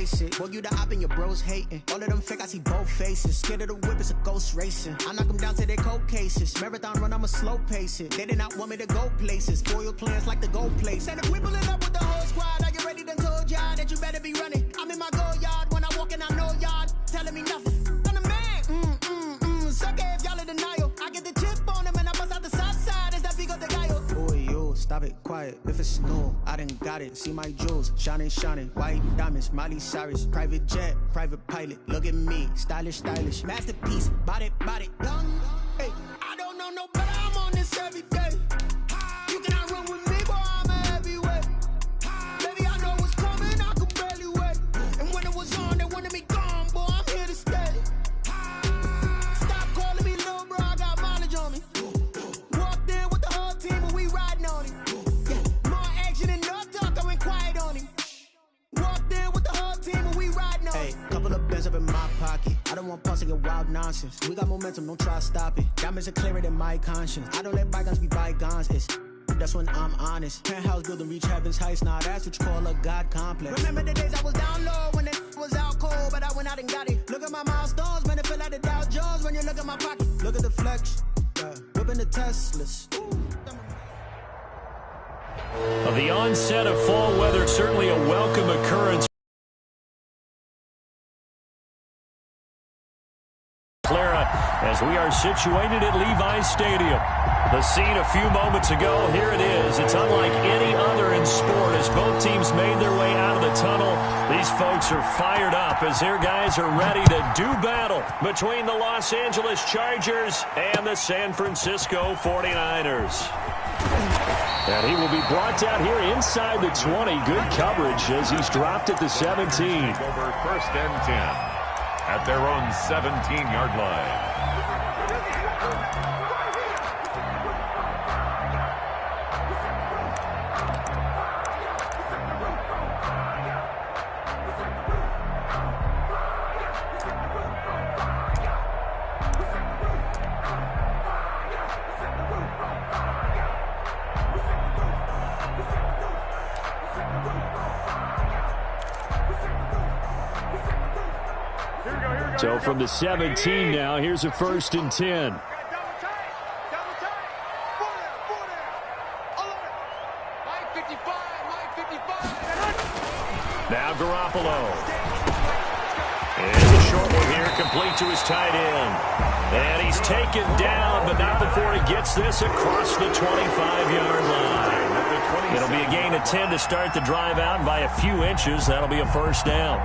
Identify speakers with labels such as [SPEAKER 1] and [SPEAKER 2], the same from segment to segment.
[SPEAKER 1] face it. Boy, you the op and your bros hating. All of them fake, I see both faces. Scared of the whip, it's a ghost racing. I knock them down to their cold cases. Marathon run, I'ma slow pace it. They did not want me to go places. Foil plans like the gold place. And if we pulling up with the whole squad, are you ready? Done told y'all that you better be running. I'm in my go yard. When I walk in, I know y'all telling me nothing. I'm the man. Sucker if y'all in denial. I get the chip on them and I bust out the south side. Is that big of the guy? Boy, yo, stop it, quiet. If it's snow, I done got it. See my jewels, shining, white diamonds, Miley Cyrus, private jet, private pilot. Look at me, stylish, masterpiece, body, young. Hey, I don't know no better. I'm on this every day. You cannot run with me, boy. I'm a heavyweight. Baby, I know what's coming. I could barely wait. And when it was on, they wanted me gone, boy. I'm here to stay. Stop calling me little bro. I got mileage on me. Walked in with the whole team, and we riding on it. More action and no talk. I went quiet on him. Walked in with the whole team and we riding on. Hey, couple of bands up in my pocket. I don't want pulse and get wild nonsense. We got momentum, don't try to stop it. Diamonds are clearer than my conscience. I don't let bygones be bygones. That's when I'm honest. Penthouse building, reach heaven's heights. Nah, that's what you call a God complex. Remember the days I was down low when it was out cold, but I went out and got it. Look at my milestones, man, it feel like the Dow Jones when you look at my pocket. Look at the flex, whipping the Teslas.
[SPEAKER 2] The onset of fall weather, certainly a welcome occurrence. Clara, as we are situated at Levi's Stadium. The scene a few moments ago, here it is. It's unlike any other in sport as both teams made their way out of the tunnel. These folks are fired up as their guys are ready to do battle between the Los Angeles Chargers and the San Francisco 49ers. And he will be brought down here inside the 20. Good coverage as he's dropped at the 17.
[SPEAKER 3] Over 1st and 10 at their own 17-yard line.
[SPEAKER 2] So from the 17 now, here's a 1st and 10. Now Garoppolo. And a short one here, complete to his tight end. And he's taken down, but not before he gets this across the 25-yard line. It'll be a gain of 10 to start the drive out, and by a few inches, that'll be a 1st down.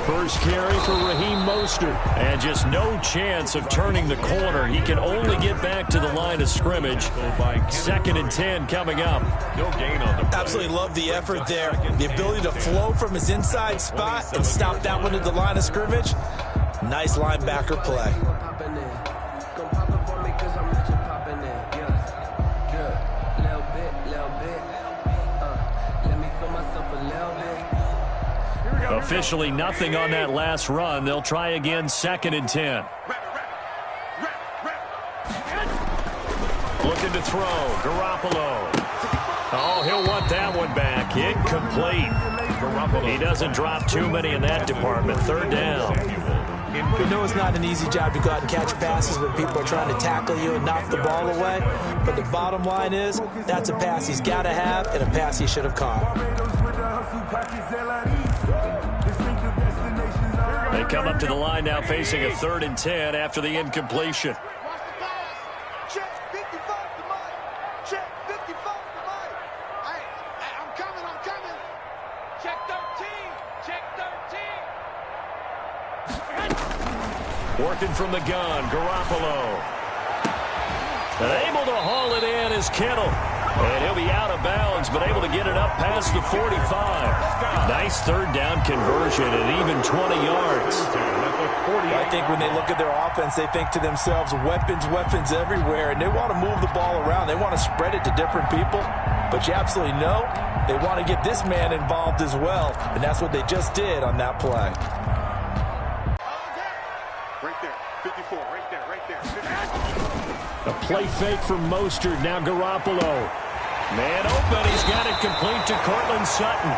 [SPEAKER 2] First carry for Raheem Mostert. And just no chance of turning the corner. He can only get back to the line of scrimmage. 2nd and 10 coming up.
[SPEAKER 3] No gain on the play.
[SPEAKER 4] Absolutely love the effort there. The ability to flow from his inside spot and stop that one at the line of scrimmage. Nice linebacker play.
[SPEAKER 2] Officially nothing on that last run. They'll try again 2nd and 10. Looking to throw. Garoppolo. Oh, he'll want that one back. Incomplete. He doesn't drop too many in that department. 3rd down.
[SPEAKER 4] We know it's not an easy job to go out and catch passes when people are trying to tackle you and knock the ball away. But the bottom line is, that's a pass he's got to have and a pass he should have caught.
[SPEAKER 2] They come up to the line now facing a 3rd and 10 after the incompletion.
[SPEAKER 5] Check 55 to Mike. Check 55 to Mike. Hey, I'm coming. Check 13. Check 13.
[SPEAKER 2] Working from the gun, Garoppolo. And able to haul it in is Kittle. And he'll be out of bounds, but able to get it up past the 45. Nice third down conversion at even 20 yards.
[SPEAKER 4] I think when they look at their offense, they think to themselves, weapons, weapons everywhere, and they want to move the ball around. They want to spread it to different people, but you absolutely know they want to get this man involved as well, and that's what they just did on that play.
[SPEAKER 5] Right there, 54, right there, right there.
[SPEAKER 2] A play fake for Mostert, now Garoppolo. Man open, he's got it complete to Cortland Sutton.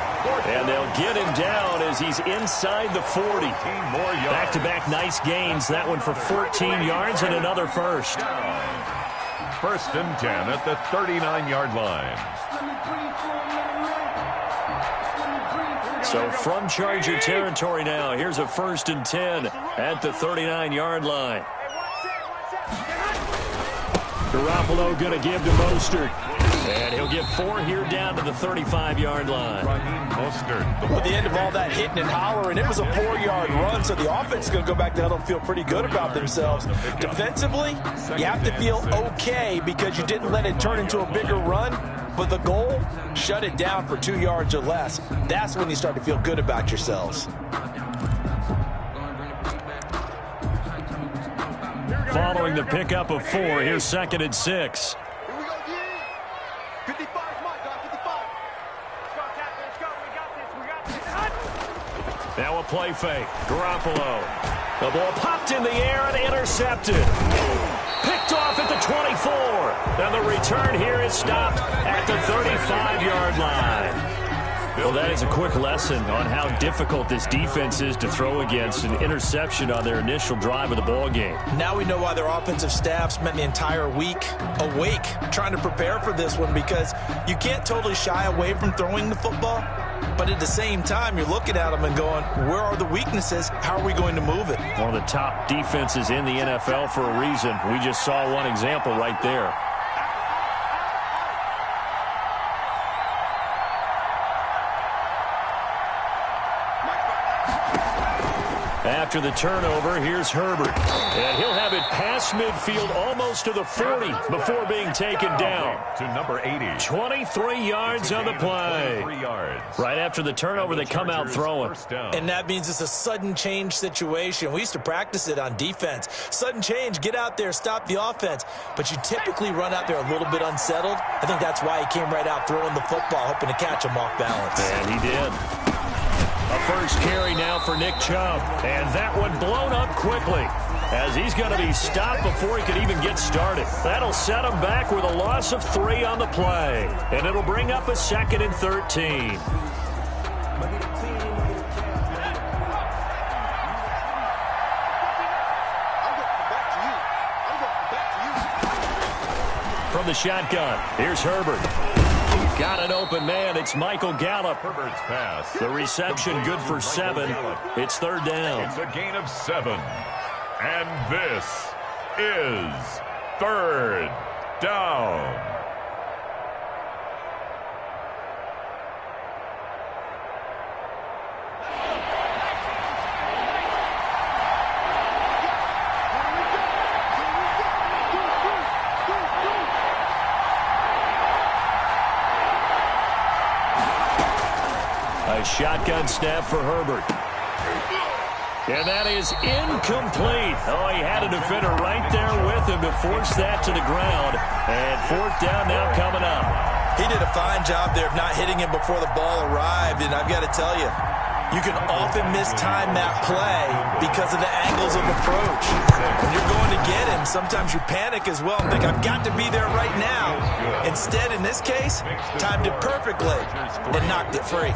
[SPEAKER 2] And they'll get him down as he's inside the 40. Back-to-back nice gains, that one for 14 yards and another first.
[SPEAKER 3] First and 10 at the 39-yard line.
[SPEAKER 2] So from Charger territory now, here's a first and 10 at the 39-yard line. Garoppolo going to give to Mostert. And he'll get 4 here down to the 35-yard line.
[SPEAKER 4] At the end of all that hitting and hollering, it was a 4-yard run, so the offense is going to go back to huddle and feel pretty good about themselves. Defensively, you have to feel okay because you didn't let it turn into a bigger run, but the goal, shut it down for 2 yards or less. That's when you start to feel good about yourselves.
[SPEAKER 2] Following the pickup of 4, here's second and 6.
[SPEAKER 5] Here we go, D. 55 is my guy, 55. Let's go, Captain, let's go. We got this.
[SPEAKER 2] Now a play fake. Garoppolo. The ball popped in the air and intercepted. Picked off at the 24. And the return here is stopped at the 35-yard line. Well, that is a quick lesson on how difficult this defense is to throw against. An interception on their initial drive of the ball game.
[SPEAKER 4] Now we know why their offensive staff spent the entire week awake trying to prepare for this one, because you can't totally shy away from throwing the football, but at the same time you're looking at them and going, where are the weaknesses? How are we going to move it?
[SPEAKER 2] One of the top defenses in the NFL for a reason. We just saw one example right there. After the turnover, here's Herbert. And he'll have it past midfield almost to the 40 before being taken down.
[SPEAKER 3] To number 80.
[SPEAKER 2] 23 yards on the play. Right after the turnover, they come out throwing.
[SPEAKER 4] And that means it's a sudden change situation. We used to practice it on defense. Sudden change, get out there, stop the offense. But you typically run out there a little bit unsettled. I think that's why he came right out throwing the football, hoping to catch him off balance.
[SPEAKER 2] And he did. A first carry now for Nick Chubb. And that one blown up quickly as he's going to be stopped before he could even get started. That'll set him back with a loss of 3 on the play. And it'll bring up a second and 13. From the shotgun, here's Herbert. Got an open man. It's Michael Gallup.
[SPEAKER 3] Herbert's pass.
[SPEAKER 2] The reception good for 7. It's third down.
[SPEAKER 3] It's a gain of 7. And this is third down.
[SPEAKER 2] A shotgun snap for Herbert. And that is incomplete. Oh, he had a defender right there with him to force that to the ground. And fourth down now coming up.
[SPEAKER 4] He did a fine job there of not hitting him before the ball arrived. And I've got to tell you, you can often mistime that play because of the angles of approach. When you're going to get him, sometimes you panic as well and think, I've got to be there right now. Instead, in this case, timed it perfectly and knocked it free.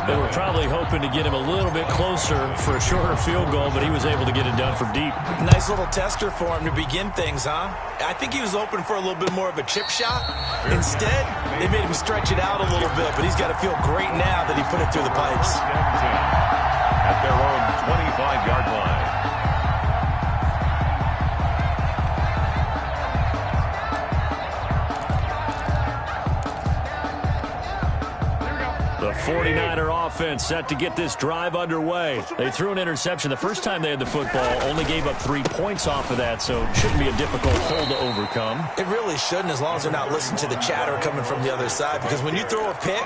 [SPEAKER 2] They were probably hoping to get him a little bit closer for a shorter field goal, but he was able to get it done from deep.
[SPEAKER 4] Nice little tester for him to begin things, huh? I think he was open for a little bit more of a chip shot. Instead, they made him stretch it out a little bit, but he's got to feel great now that he put it through the pipes.
[SPEAKER 3] At their own 25-yard line.
[SPEAKER 2] The 49er offense set to get this drive underway. They threw an interception the first time they had the football, only gave up 3 points off of that, so it shouldn't be a difficult hole to overcome.
[SPEAKER 4] It really shouldn't, as long as they're not listening to the chatter coming from the other side, because when you throw a pick,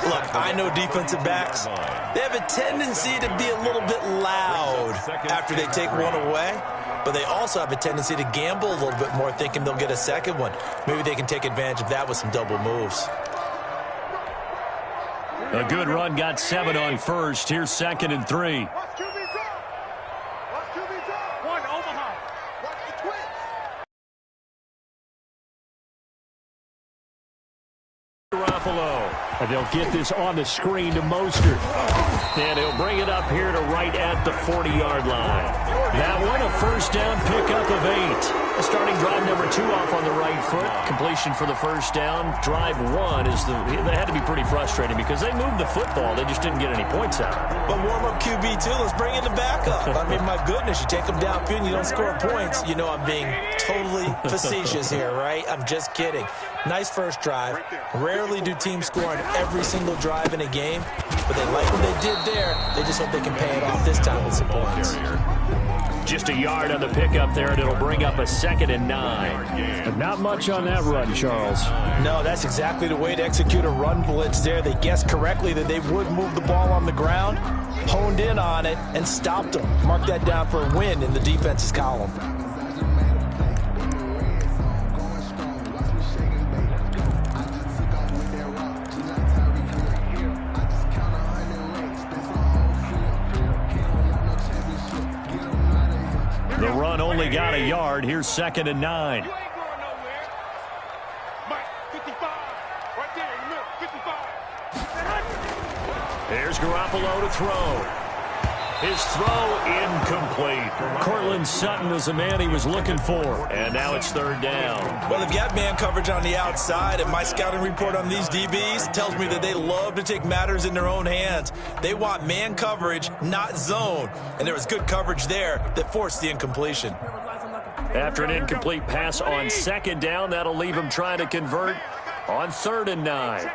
[SPEAKER 4] look, I know defensive backs, they have a tendency to be a little bit loud after they take one away, but they also have a tendency to gamble a little bit more, thinking they'll get a second one. Maybe they can take advantage of that with some double moves.
[SPEAKER 2] A good run got 7 on first. Here's 2nd and 3.
[SPEAKER 5] Watch QB drop. Watch QB drop. One, Omaha. Watch the twins.
[SPEAKER 2] Garoppolo. And they'll get this on the screen to Mostert. And he'll bring it up here to right at the 40-yard line. That one, a first down pickup of 8. Starting drive number 2 off on the right foot. Completion for the first down. Drive 1 is they had to be pretty frustrating because they moved the football. They just didn't get any points out.
[SPEAKER 4] But warm up QB too. Let's bring in the backup. I mean, my goodness, you take them downfield and you don't score points. You know I'm being totally facetious here, right? I'm just kidding. Nice first drive. Rarely do teams score on every single drive in a game, but they like what they did there. They just hope they can pay it off this time with some points.
[SPEAKER 2] Just a yard on the pickup there, and it'll bring up a 2nd and 9. But not much on that run, Charles.
[SPEAKER 4] No, that's exactly the way to execute a run blitz there. They guessed correctly that they would move the ball on the ground, honed in on it, and stopped them. Mark that down for a win in the defense's column.
[SPEAKER 2] The run only got a yard. Here's 2nd and 9.
[SPEAKER 5] You ain't going nowhere. Mike, 55. Right there in the middle. 55.
[SPEAKER 2] There's Garoppolo to throw. His throw incomplete. Cortland Sutton was the man he was looking for. And now it's 3rd down.
[SPEAKER 4] Well, they've got man coverage on the outside, and my scouting report on these DBs tells me that they love to take matters in their own hands. They want man coverage, not zone. And there was good coverage there that forced the incompletion.
[SPEAKER 2] After an incomplete pass on 2nd down, that'll leave him trying to convert on 3rd and 9.
[SPEAKER 5] Check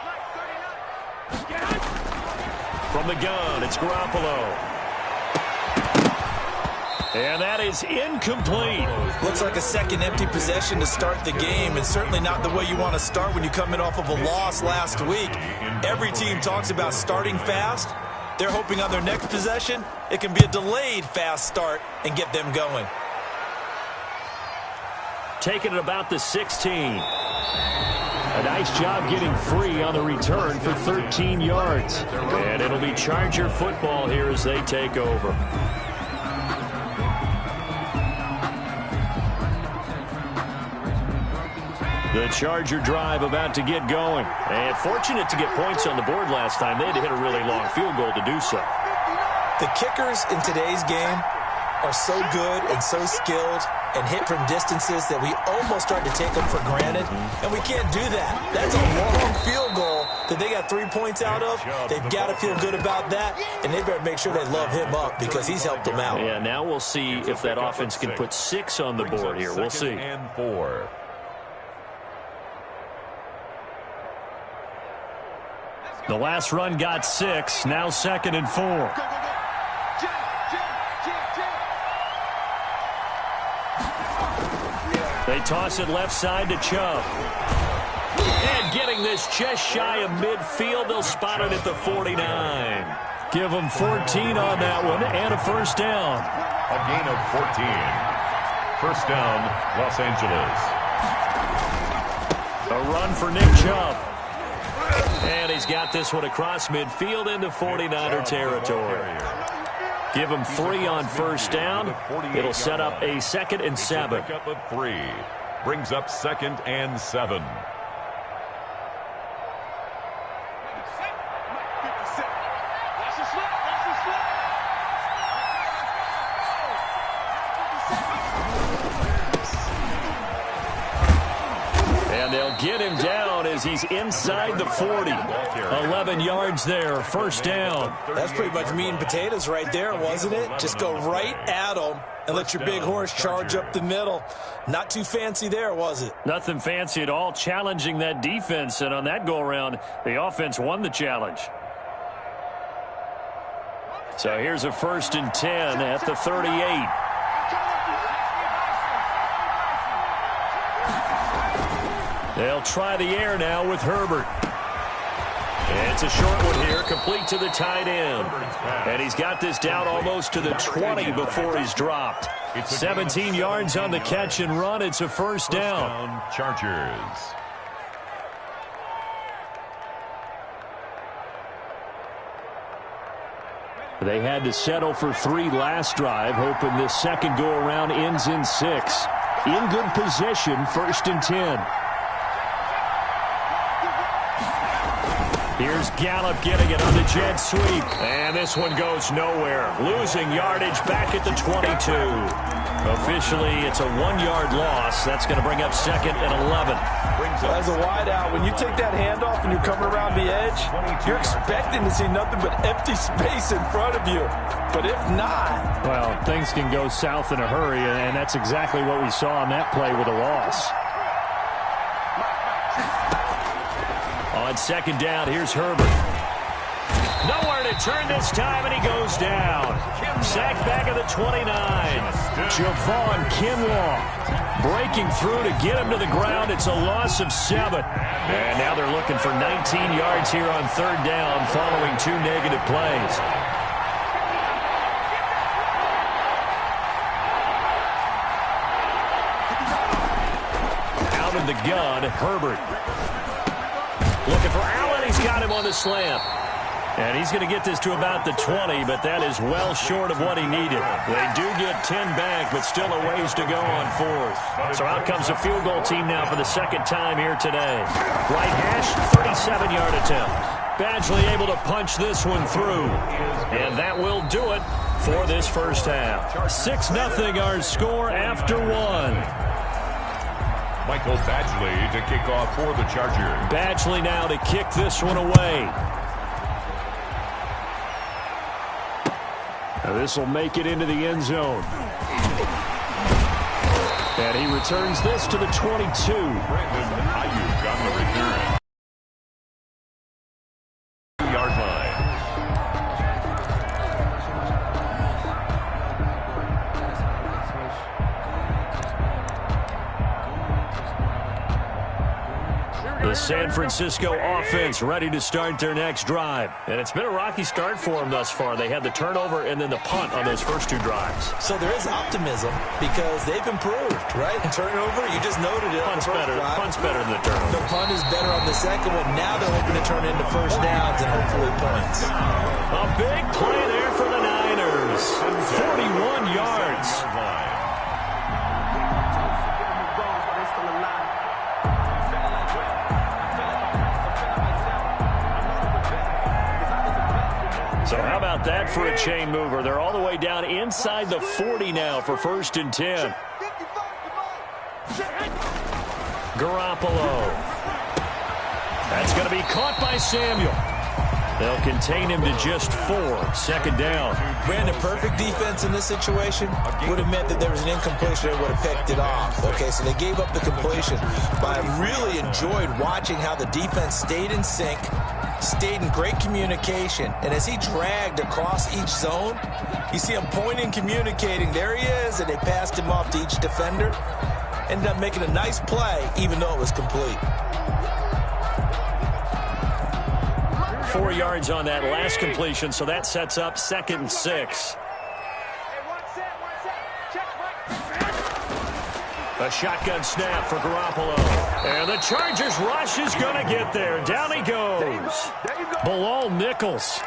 [SPEAKER 5] Mike 39. Check Mike 39.
[SPEAKER 2] From the gun, it's Garoppolo. And that is incomplete.
[SPEAKER 4] Looks like a second empty possession to start the game, and certainly not the way you want to start when you're coming off of a loss last week. Every team talks about starting fast. They're hoping on their next possession, it can be a delayed fast start and get them going.
[SPEAKER 2] Taking it about the 16. A nice job getting free on the return for 13 yards. And it'll be Charger football here as they take over. The Charger drive about to get going. And fortunate to get points on the board last time. They had to hit a really long field goal to do so.
[SPEAKER 4] The kickers in today's game are so good and so skilled and hit from distances that we almost start to take them for granted, and we can't do that. That's a long field goal that they got 3 points out of. They've got to feel good about that, and they better make sure they love him up because he's helped them out.
[SPEAKER 2] Yeah, now we'll see if that offense can put 6 on the board here. We'll see.
[SPEAKER 3] 2nd and 4.
[SPEAKER 2] The last run got 6. Now 2nd and 4.
[SPEAKER 5] Go, go, go. Jam, jam, jam, jam.
[SPEAKER 2] They toss it left side to Chubb. And getting this just shy of midfield, they'll spot it at the 49. Give them 14 on that one and a first down.
[SPEAKER 3] A gain of 14. First down, Los Angeles.
[SPEAKER 2] A run for Nick Chubb. And he's got this one across midfield into 49er territory. Give him 3 on first down. It'll set up a 2nd and 7.
[SPEAKER 3] Pick up of 3. Brings up 2nd and 7.
[SPEAKER 2] And they'll get him down as he's inside the 40. 11 yards there, first down.
[SPEAKER 4] That's pretty much meat and potatoes right there, wasn't it? Just go right at him and let your big horse charge up the middle. Not too fancy there, was it?
[SPEAKER 2] Nothing fancy at all, challenging that defense. And on that go-around, the offense won the challenge. So here's a 1st and 10 at the 38. They'll try the air now with Herbert. It's a short one here, complete to the tight end. And he's got this down almost to the 20 before he's dropped. 17 yards on the catch and run. It's a first down.
[SPEAKER 3] Chargers.
[SPEAKER 2] They had to settle for 3 last drive, hoping this second go-around ends in 6. In good position, 1st and 10. Here's Gallup getting it on the jet sweep. And this one goes nowhere. Losing yardage back at the 22. Officially, it's a 1-yard loss. That's going to bring up 2nd and 11.
[SPEAKER 4] As a wideout, when you take that handoff and you're coming around the edge, you're expecting to see nothing but empty space in front of you. But if not...
[SPEAKER 2] Well, things can go south in a hurry, and that's exactly what we saw on that play with a loss. On 2nd down, here's Herbert. Nowhere to turn this time, and he goes down. Sacked back at the 29. Javon Kinlaw breaking through to get him to the ground. It's a loss of 7. And now they're looking for 19 yards here on 3rd down following 2 negative plays. Out of the gun, Herbert. Looking for Allen. He's got him on the slant. And he's going to get this to about the 20, but that is well short of what he needed. They do get 10 back, but still a ways to go on 4th. So out comes a field goal team now for the 2nd time here today. Right hash, 37-yard attempt. Badgley able to punch this one through. And that will do it for this first half. 6-0 our score after 1.
[SPEAKER 3] Michael Badgley to kick off for the Chargers.
[SPEAKER 2] Badgley now to kick this one away. Now this will make it into the end zone. And he returns this to the 22.
[SPEAKER 3] Brandon Ayuk on the return. 2-yard line.
[SPEAKER 2] The San Francisco offense ready to start their next drive. And it's been a rocky start for them thus far. They had the turnover and then the punt on those first 2 drives.
[SPEAKER 4] So there is optimism because they've improved, right? Turnover, you just noted it.
[SPEAKER 2] Punt's better than the turnover.
[SPEAKER 4] The punt is better on the second one. Now they're hoping to turn into first downs and hopefully points.
[SPEAKER 2] A big play there for the Niners. 41 yards. So how about that for a chain mover? They're all the way down inside the 40 now for 1st and 10. Garoppolo. That's going to be caught by Samuel. They'll contain him to just 4. 2nd down.
[SPEAKER 4] Brandon, perfect defense in this situation would have meant that there was an incompletion. They would have picked it off. Okay, so they gave up the completion. But I really enjoyed watching how the defense stayed in sync, stayed in great communication, and as he dragged across each zone, you see him pointing, communicating. There he is, and they passed him off to each defender. Ended up making a nice play, even though it was complete.
[SPEAKER 2] 4 yards on that last completion, so that sets up 2nd and 6. A shotgun snap for Garoppolo. And the Chargers rush is going to get there. Down he goes. Bilal Nichols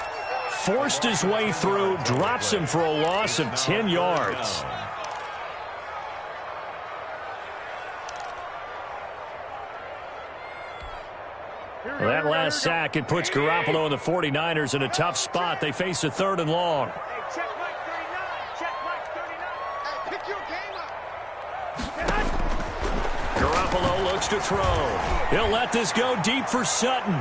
[SPEAKER 2] forced his way through, drops him for a loss of 10 yards. Well, that last sack, it puts Garoppolo and the 49ers in a tough spot. They face a 3rd and long.
[SPEAKER 5] Check Mike 39. Check Mike 39. Hey, pick your game up.
[SPEAKER 2] Garoppolo looks to throw. He'll let this go deep for Sutton.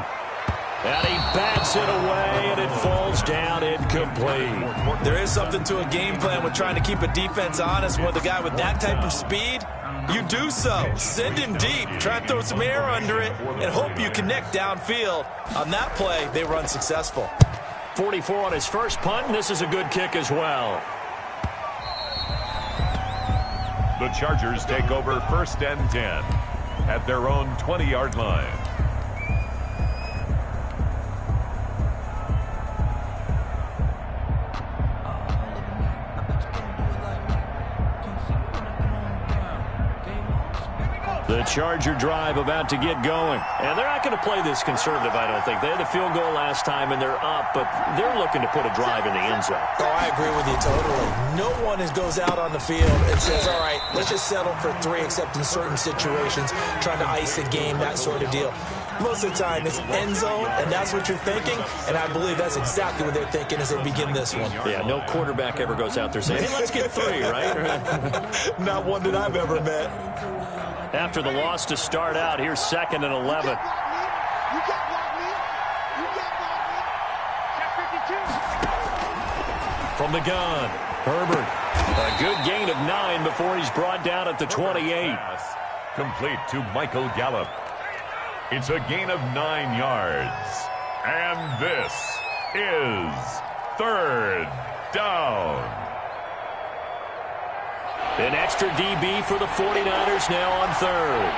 [SPEAKER 2] And he bats it away, and it falls down incomplete.
[SPEAKER 4] There is something to a game plan with trying to keep a defense honest with a guy with that type of speed. You do so. Send him deep. Try and throw some air under it and hope you connect downfield. On that play, they were unsuccessful.
[SPEAKER 2] 44 on his first punt, and this is a good kick as well.
[SPEAKER 3] The Chargers take over 1st and 10 at their own 20-yard line.
[SPEAKER 2] The Charger drive about to get going. And they're not going to play this conservative, I don't think. They had a field goal last time, and they're up, but they're looking to put a drive in the end zone.
[SPEAKER 4] Oh, I agree with you totally. No one goes out on the field and says, all right, let's just settle for 3, except in certain situations, trying to ice a game, that sort of deal. Most of the time, it's end zone, and that's what you're thinking, and I believe that's exactly what they're thinking as they begin this one.
[SPEAKER 2] Yeah, no quarterback ever goes out there saying, hey, let's get 3, right?
[SPEAKER 4] Not one that I've ever met.
[SPEAKER 2] After the loss to start out, here's 2nd and 11.
[SPEAKER 5] You can't block me. You can't block me. Check 52.
[SPEAKER 2] From the gun, Herbert. A good gain of 9 before he's brought down at the 28.
[SPEAKER 3] Complete to Michael Gallup. It's a gain of 9 yards. And this is 3rd down.
[SPEAKER 2] An extra DB for the 49ers now on 3rd.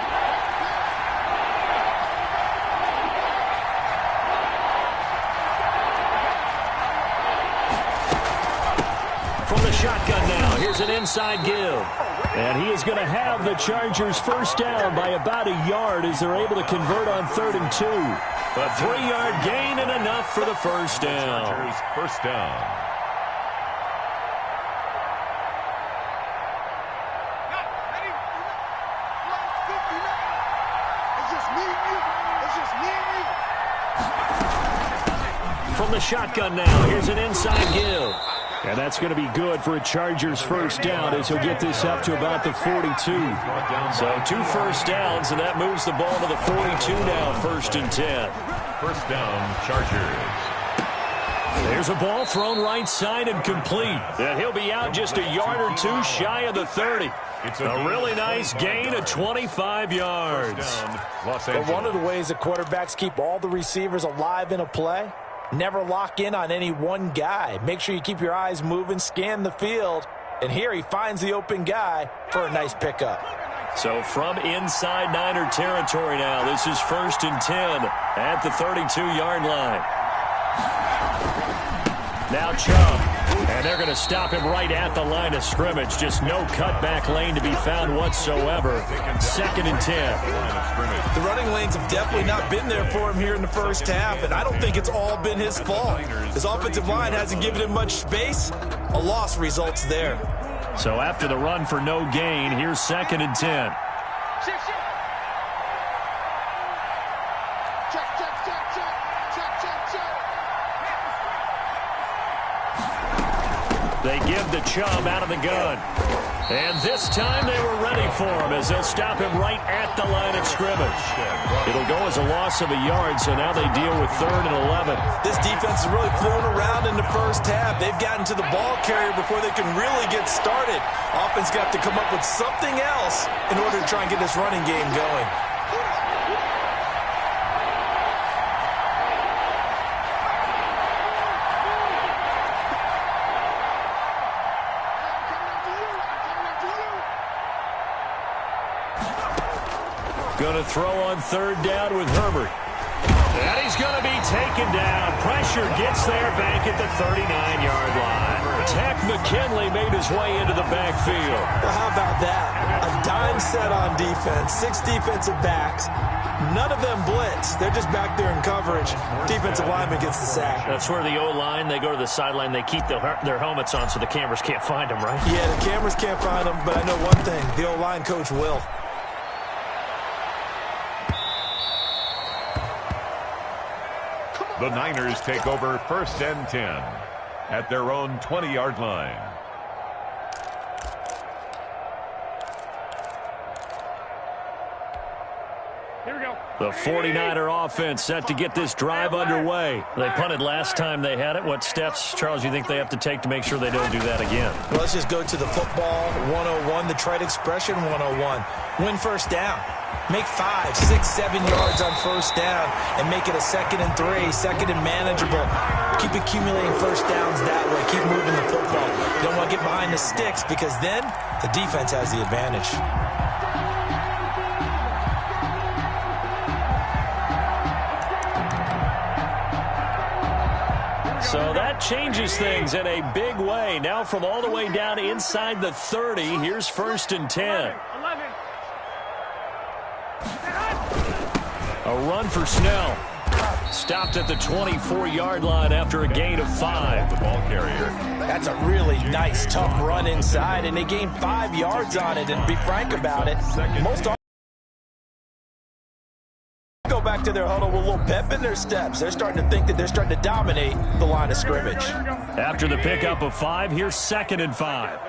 [SPEAKER 2] From the shotgun now, here's an inside give. And he is going to have the Chargers first down by about a yard as they're able to convert on 3rd and 2. A 3-yard gain and enough for the first down.
[SPEAKER 3] Chargers first down.
[SPEAKER 2] From the shotgun now, here's an inside give. And that's going to be good for a Chargers first down as he'll get this up to about the 42. So 2 first downs, and that moves the ball to the 42 now, 1st and 10.
[SPEAKER 3] First down, Chargers.
[SPEAKER 2] There's a ball thrown right side and complete. And he'll be out just a yard or 2 shy of the 30.
[SPEAKER 3] It's
[SPEAKER 2] a really nice gain of 25 yards.
[SPEAKER 4] But one of the ways that quarterbacks keep all the receivers alive in a play, never lock in on any one guy. Make sure you keep your eyes moving, scan the field. And here he finds the open guy for a nice pickup.
[SPEAKER 2] So from inside Niner territory now, this is 1st and 10 at the 32-yard line. Now Chubb, and they're going to stop him right at the line of scrimmage. Just no cutback lane to be found whatsoever. 2nd and 10.
[SPEAKER 4] The running lanes have definitely not been there for him here in the first half, and I don't think it's all been his fault. His offensive line hasn't given him much space. A loss results there.
[SPEAKER 2] So after the run for no gain, here's 2nd and 10. They give the Chubb out of the gun. And this time they were ready for him as they'll stop him right at the line of scrimmage. It'll go as a loss of a yard, so now they deal with 3rd and 11.
[SPEAKER 4] This defense is really fooling around in the first half. They've gotten to the ball carrier before they can really get started. Offense got to come up with something else in order to try and get this running game going.
[SPEAKER 2] Going to throw on 3rd down with Herbert. And he's going to be taken down. Pressure gets there back at the 39-yard line. Tech McKinley made his way into the backfield.
[SPEAKER 4] Well, how about that? A dime set on defense. 6 defensive backs. None of them blitz. They're just back there in coverage. Defensive lineman gets the sack.
[SPEAKER 2] That's where the O-line, they go to the sideline, they keep their helmets on so the cameras can't find them, right?
[SPEAKER 4] Yeah, the cameras can't find them, but I know one thing. The O-line coach will.
[SPEAKER 3] The Niners take over 1st and 10 at their own 20-yard line.
[SPEAKER 2] The 49er offense set to get this drive underway. They punted last time they had it. What steps, Charles, you think they have to take to make sure they don't do that again?
[SPEAKER 4] Well, let's just go to the football 101, the trite expression 101. Win first down. Make 5, 6, 7 yards on first down and make it a 2nd and 3, 2nd and manageable. Keep accumulating first downs that way. Keep moving the football. You don't want to get behind the sticks because then the defense has the advantage.
[SPEAKER 2] So that changes things in a big way. Now from all the way down inside the 30, here's 1st and 10. A run for Snell. Stopped at the 24-yard line after a gain of 5.
[SPEAKER 3] The ball carrier.
[SPEAKER 4] That's a really nice, tough run inside, and they gained 5 yards on it. And to be frank about it, most go back to their huddle with a little pep in their steps. They're starting to think that they're starting to dominate the line of scrimmage.
[SPEAKER 2] After the pickup of 5, here's 2nd and 5.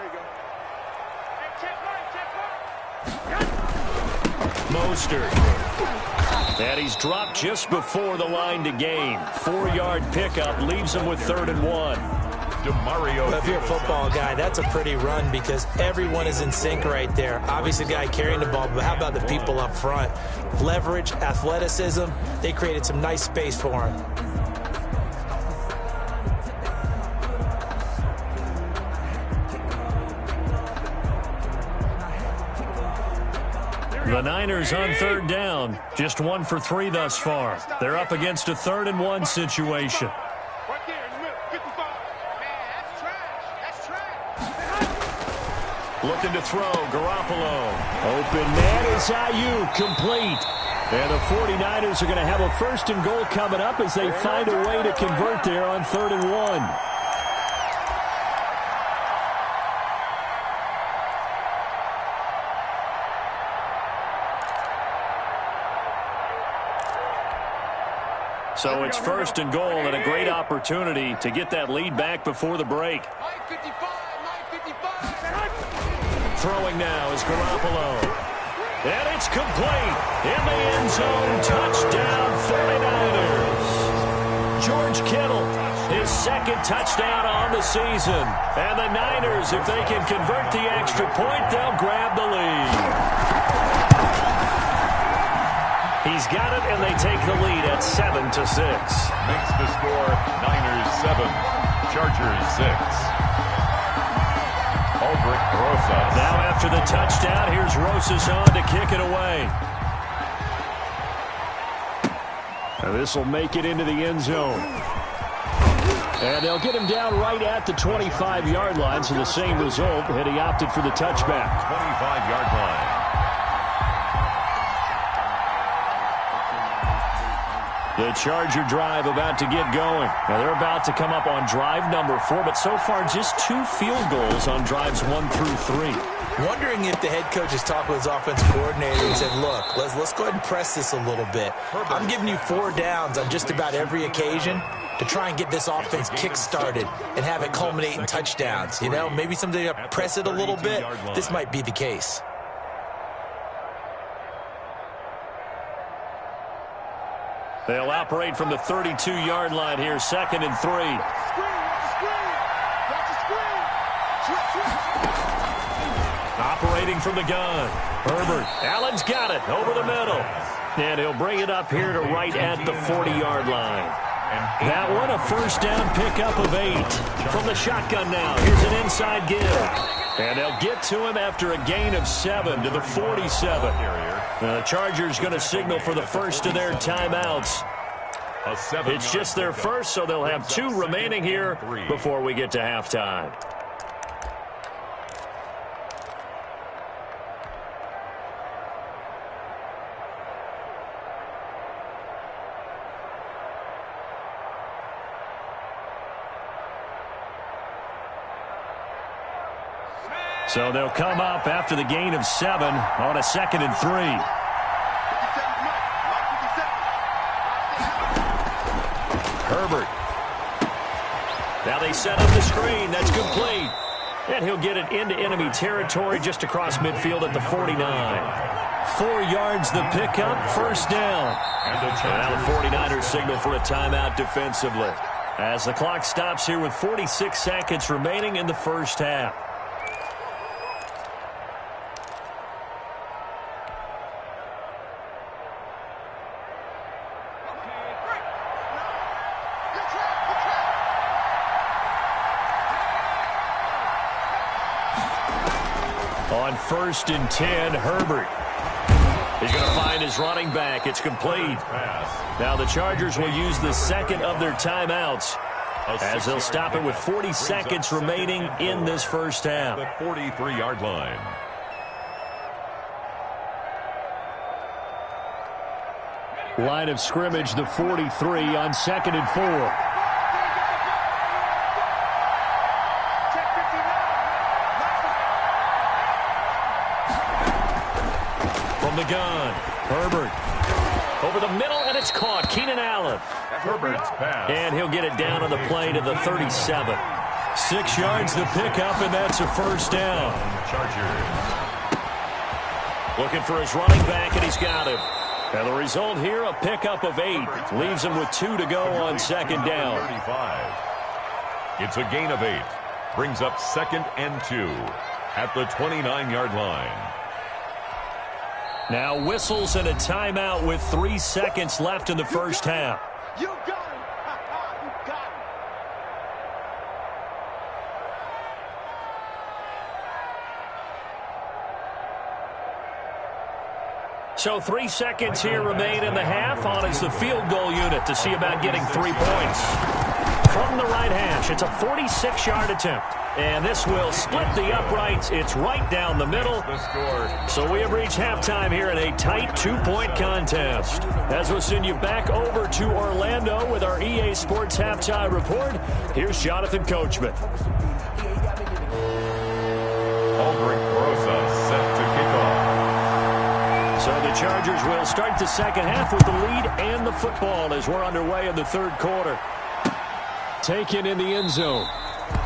[SPEAKER 2] Mostert. And he's dropped just before the line to gain. 4-yard pickup leaves him with 3rd and 1.
[SPEAKER 4] But if you're a football guy, that's a pretty run because everyone is in sync right there. Obviously, the guy carrying the ball, but how about the people up front? Leverage, athleticism, they created some nice space for him.
[SPEAKER 2] The Niners on 3rd down. Just 1 for 3 thus far. They're up against a 3rd and 1 situation. Looking to throw, Garoppolo. Open man is Ayuk, complete. And the 49ers are going to have a 1st and goal coming up as they find a way to convert there on 3rd and 1. So it's 1st and goal and a great opportunity to get that lead back before the break. Throwing now is Garoppolo. And it's complete. In the end zone, touchdown 49ers. George Kittle, his 2nd touchdown on the season. And the Niners, if they can convert the extra point, they'll grab the lead. He's got it, and they take the lead at 7-6.
[SPEAKER 3] Makes the score Niners 7, Chargers 6. Rosas.
[SPEAKER 2] Now after the touchdown, here's Rosas on to kick it away. This will make it into the end zone. And they'll get him down right at the 25-yard line, so the same result, and he opted for the touchback.
[SPEAKER 3] 25-yard line.
[SPEAKER 2] The Charger drive about to get going. Now they're about to come up on drive number 4, but so far just 2 field goals on drives 1 through 3.
[SPEAKER 4] Wondering if the head coach has talked with his offensive coordinator and said, look, let's go ahead and press this a little bit. I'm giving you 4 downs on just about every occasion to try and get this offense kick-started and have it culminate in touchdowns. You know, maybe someday press it a little bit. This might be the case.
[SPEAKER 2] They'll operate from the 32-yard line here, 2nd and 3. Operating from the gun. Herbert. Allen's got it over the middle. And he'll bring it up here to right at the 40-yard line. That one a 1st down pickup of 8. From the shotgun now, here's an inside give. And they'll get to him after a gain of 7 to the 47. The Chargers going to signal for the first of their timeouts. It's just their first, so they'll have 2 remaining here before we get to halftime. So they'll come up after the gain of 7 on a 2nd and 3. Herbert. Now they set up the screen. That's complete. And he'll get it into enemy territory just across midfield at the 49. 4 yards the pickup, first down. And now the 49ers signal for a timeout defensively, as the clock stops here with 46 seconds remaining in the first half. On 1st and 10, Herbert. He's going to find his running back. It's complete. Now the Chargers will use the second of their timeouts, as they'll stop it with 40 seconds remaining in this first half.
[SPEAKER 3] The 43-yard line.
[SPEAKER 2] Line of scrimmage, the 43 on 2nd and 4. The gun. Herbert over the middle, and it's caught. Keenan Allen.
[SPEAKER 3] Herbert's pass.
[SPEAKER 2] And he'll get it down on the play to the 37. 6 yards the pickup, and that's a first down.
[SPEAKER 3] Chargers.
[SPEAKER 2] Looking for his running back, and he's got him. And the result here, a pickup of 8. Leaves him with 2 to go on 2nd down.
[SPEAKER 3] 35. It's a gain of 8. Brings up 2nd and 2 at the 29-yard line.
[SPEAKER 2] Now whistles and a timeout with 3 seconds left in the first half.
[SPEAKER 5] You got him. You got him.
[SPEAKER 2] So 3 seconds here remain in the half. On is the field goal unit to see about getting 3 points. From the right hash, it's a 46-yard attempt. And this will split the uprights. It's right down the middle. So we have reached halftime here in a tight 2-point contest. As we'll send you back over to Orlando with our EA Sports Halftime Report, here's Jonathan Coachman.
[SPEAKER 3] Aldrich Rosa set to kick off.
[SPEAKER 2] So the Chargers will start the second half with the lead and the football as we're underway in the third quarter. Taken in the end zone.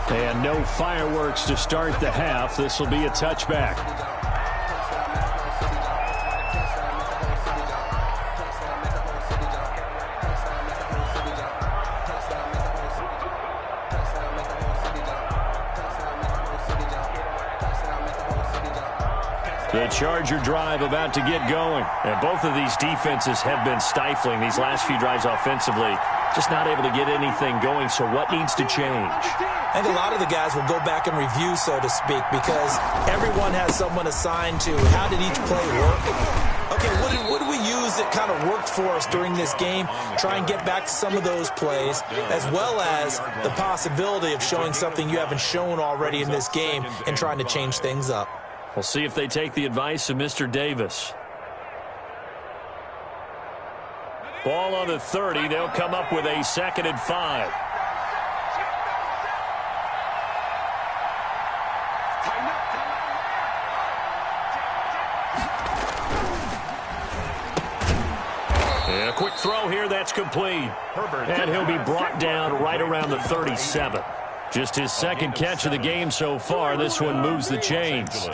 [SPEAKER 2] And no fireworks to start the half. This will be a touchback. The Charger drive about to get going. And both of these defenses have been stifling these last few drives offensively. Just not able to get anything going, so what needs to change?
[SPEAKER 4] I think a lot of the guys will go back and review, so to speak, because everyone has someone assigned to how did each play work. Okay, what did we use that kind of worked for us during this game? Try and get back to some of those plays, as well as the possibility of showing something you haven't shown already in this game and trying to change things up.
[SPEAKER 2] We'll see if they take the advice of Mr. Davis. Ball on the 30. They'll come up with a 2nd and 5. And a quick throw here. That's complete. And he'll be brought down right around the 37. Just his 2nd catch of the game so far. This one moves the chains.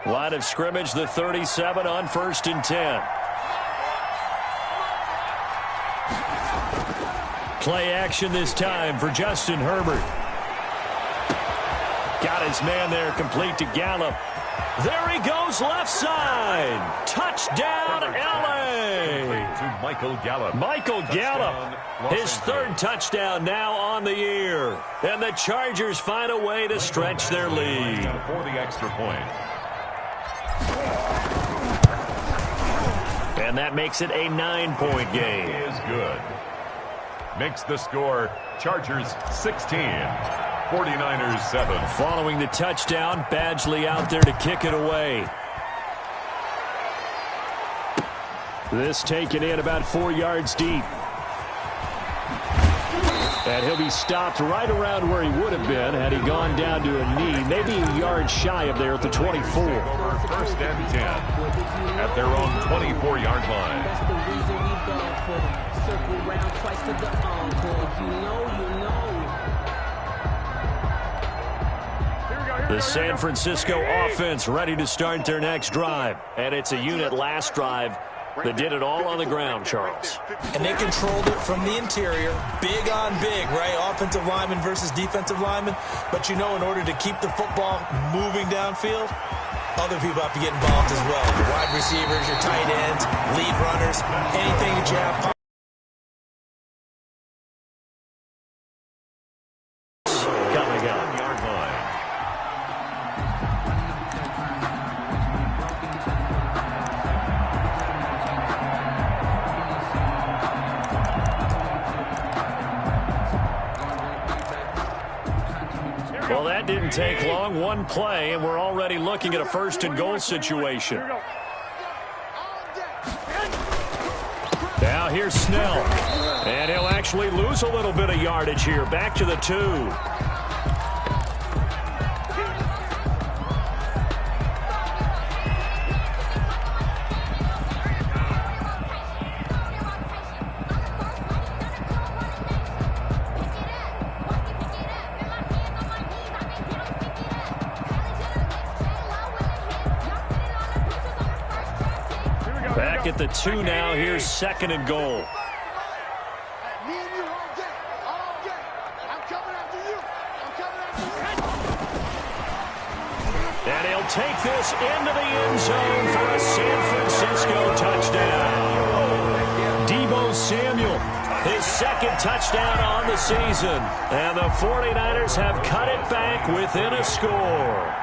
[SPEAKER 2] Line of scrimmage, the 37 on 1st and 10. Play action this time for Justin Herbert. Got his man there, complete to Gallup. There he goes, left side. Touchdown, L.A.
[SPEAKER 3] To Michael Gallup.
[SPEAKER 2] Michael Gallup, his 3rd touchdown now on the year. And the Chargers find a way to stretch their lead.
[SPEAKER 3] For the extra point.
[SPEAKER 2] And that makes it a 9-point game.
[SPEAKER 3] Is good. Makes the score Chargers 16, 49ers 7.
[SPEAKER 2] Following the touchdown, Badgley out there to kick it away. This taken in about 4 yards deep. And he'll be stopped right around where he would have been had he gone down to a knee, maybe a yard shy of there at the 24.
[SPEAKER 3] First and 10 at their own 24-yard line.
[SPEAKER 6] That's the reason we ball for them. Circle round twice to the encore. You know.
[SPEAKER 2] The San Francisco offense ready to start their next drive. And it's a unit last drive that did it all on the ground, Charles.
[SPEAKER 4] And they controlled it from the interior, big on big, right? Offensive lineman versus defensive lineman. But, in order to keep the football moving downfield, other people have to get involved as well. Your wide receivers, your tight ends, lead runners, anything that you have.
[SPEAKER 2] Coming up. Well, that didn't take long. One play, and we're already looking at a first-and-goal situation. Now here's Snell. And he'll actually lose a little bit of yardage here. Back to the 2. Back at the 2 now. Here's second and goal. And he'll take this into the end zone for a San Francisco touchdown. Deebo Samuel, his second touchdown on the season. And the 49ers have cut it back within a score.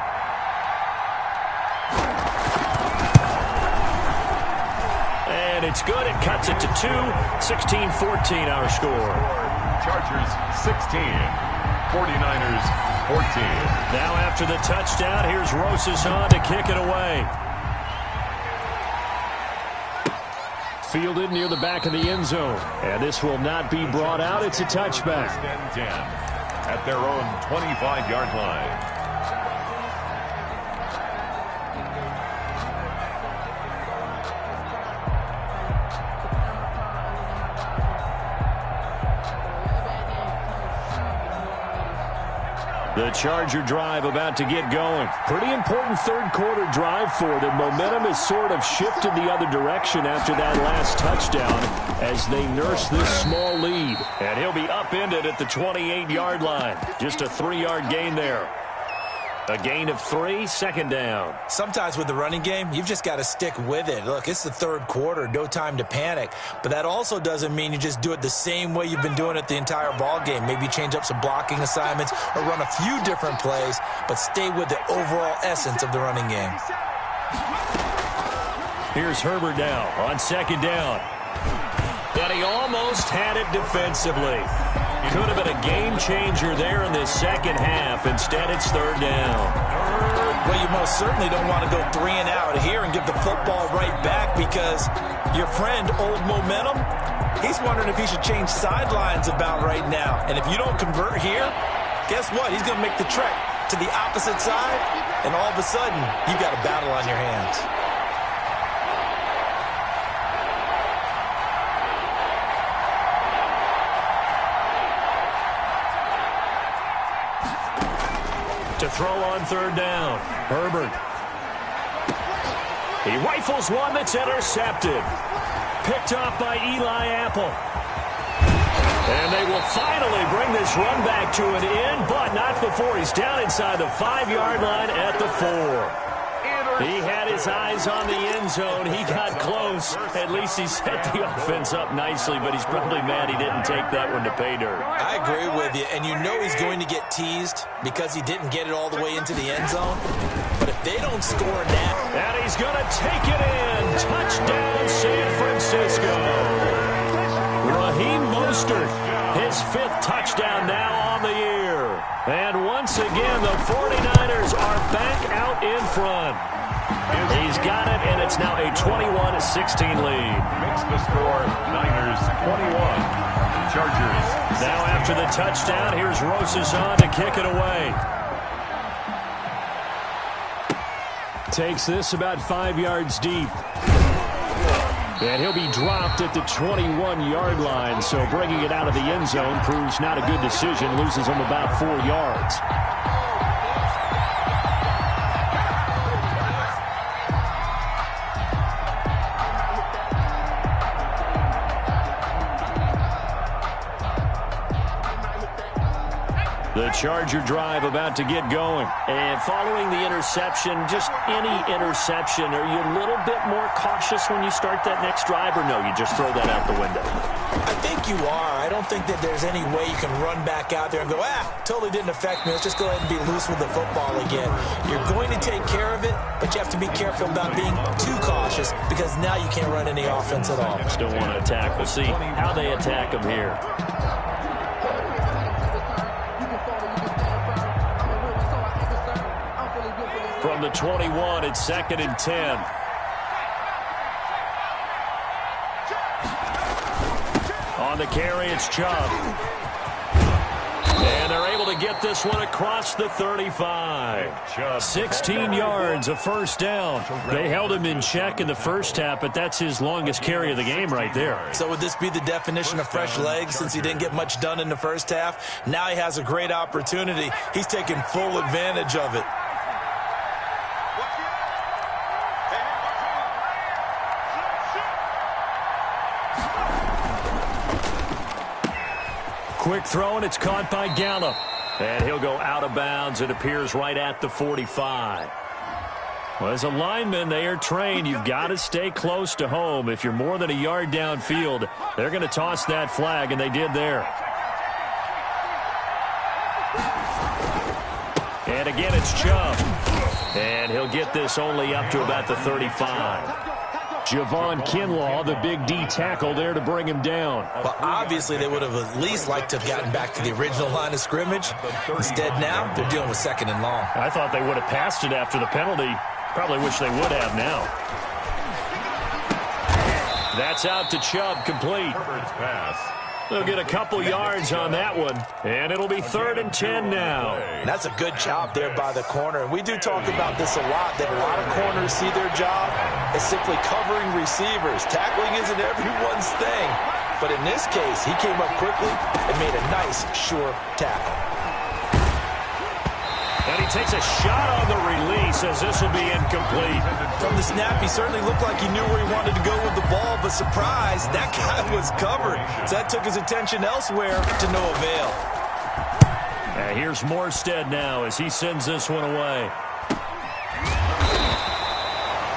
[SPEAKER 2] And it's good. It cuts it to 2. 16-14 our score.
[SPEAKER 3] Chargers 16. 49ers 14.
[SPEAKER 2] Now after the touchdown, here's Rosas on to kick it away. Fielded near the back of the end zone. And this will not be brought out. It's a touchback.
[SPEAKER 3] First and 10 at their own 25-yard line.
[SPEAKER 2] The Charger drive about to get going. Pretty important third-quarter drive for them. Momentum has sort of shifted the other direction after that last touchdown as they nurse this small lead. And he'll be upended at the 28-yard line. Just a 3-yard gain there. A gain of 3, second down.
[SPEAKER 4] Sometimes with the running game, you've just got to stick with it. Look, it's the third quarter, no time to panic. But that also doesn't mean you just do it the same way you've been doing it the entire ball game. Maybe change up some blocking assignments or run a few different plays, but stay with the overall essence of the running game.
[SPEAKER 2] Here's Herbert now on second down. And he almost had it defensively. Could have been a game changer there in this second half. Instead, it's third down.
[SPEAKER 4] Well, you most certainly don't want to go 3 and out here and give the football right back because your friend, Old Momentum, he's wondering if he should change sidelines about right now. And if you don't convert here, guess what? He's going to make the trek to the opposite side, and all of a sudden, you've got a battle on your hands.
[SPEAKER 2] To throw on third down. Herbert. He rifles one that's intercepted. Picked off by Eli Apple. And they will finally bring this run back to an end, but not before he's down inside the 5-yard line at the 4. He had his eyes on the end zone. He got close. At least he set the offense up nicely, but he's probably mad he didn't take that one to pay dirt.
[SPEAKER 4] I agree with you, and you know he's going to get teased because he didn't get it all the way into the end zone. But if they don't score now...
[SPEAKER 2] And he's going to take it in. Touchdown, San Francisco. Raheem Mostert, his 5th touchdown now on the year. And once again, the 49ers are back out in front. He's got it, and it's now a 21-16 lead.
[SPEAKER 3] Makes the score Niners 21, Chargers
[SPEAKER 2] Now after the touchdown, here's Rosas on to kick it away. Takes this about 5 yards deep. And he'll be dropped at the 21-yard line, so bringing it out of the end zone proves not a good decision, loses him about 4 yards. The Charger drive about to get going.
[SPEAKER 7] And following the interception, just any interception, are you a little bit more cautious when you start that next drive, or no, you just throw that out the window?
[SPEAKER 4] I think you are. I don't think that there's any way you can run back out there and go, totally didn't affect me. Let's just go ahead and be loose with the football again. You're going to take care of it, but you have to be careful about being too cautious because now you can't run any offense at all.
[SPEAKER 7] Still want to attack. We'll see how they attack him here.
[SPEAKER 2] From the 21, it's 2nd and 10. On the carry, it's Chubb. And they're able to get this one across the 35. 16 yards, a first down. They held him in check in the first half, but that's his longest carry of the game right there.
[SPEAKER 4] So would this be the definition of fresh legs since he didn't get much done in the first half? Now he has a great opportunity. He's taking full advantage of it.
[SPEAKER 2] Quick throw, and it's caught by Gallup. And he'll go out of bounds. It appears right at the 45. Well, as a lineman, they are trained. You've got to stay close to home. If you're more than a yard downfield, they're going to toss that flag, and they did there. And again, it's Chubb. And he'll get this only up to about the 35. Javon Kinlaw, the big D tackle there to bring him down.
[SPEAKER 4] Well, obviously, they would have at least liked to have gotten back to the original line of scrimmage. Instead, now, they're dealing with 2nd and long.
[SPEAKER 2] I thought they would have passed it after the penalty. Probably wish they would have now. That's out to Chubb, complete. They'll get a couple yards on that one, and it'll be 3rd and 10 now.
[SPEAKER 4] That's a good job there by the corner. And we do talk about this a lot, that a lot of corners see their job as simply covering receivers. Tackling isn't everyone's thing. But in this case, he came up quickly and made a nice, sure tackle.
[SPEAKER 2] And he takes a shot on the release as this will be incomplete.
[SPEAKER 4] From the snap, he certainly looked like he knew where he wanted to go with the ball, but surprise, that guy was covered. So that took his attention elsewhere to no avail.
[SPEAKER 2] And here's Morstead now as he sends this one away.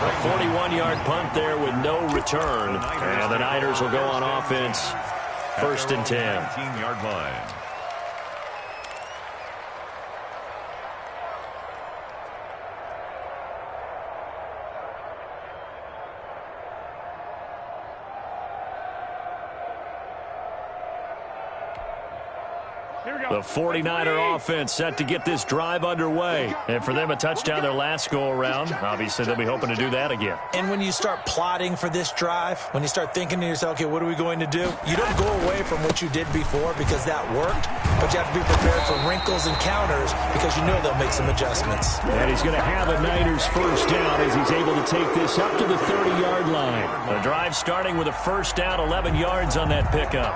[SPEAKER 2] A 41-yard punt there with no return. And the Niners will go on offense. 1st and 10.
[SPEAKER 3] 19-yard line.
[SPEAKER 2] The 49er offense set to get this drive underway. And for them, a touchdown their last go-around. Obviously, they'll be hoping to do that again.
[SPEAKER 4] And when you start plotting for this drive, when you start thinking to yourself, okay, what are we going to do? You don't go away from what you did before because that worked, but you have to be prepared for wrinkles and counters because you know they'll make some adjustments.
[SPEAKER 2] And he's going to have a Niners first down as he's able to take this up to the 30-yard line. The drive starting with a first down, 11 yards on that pickup.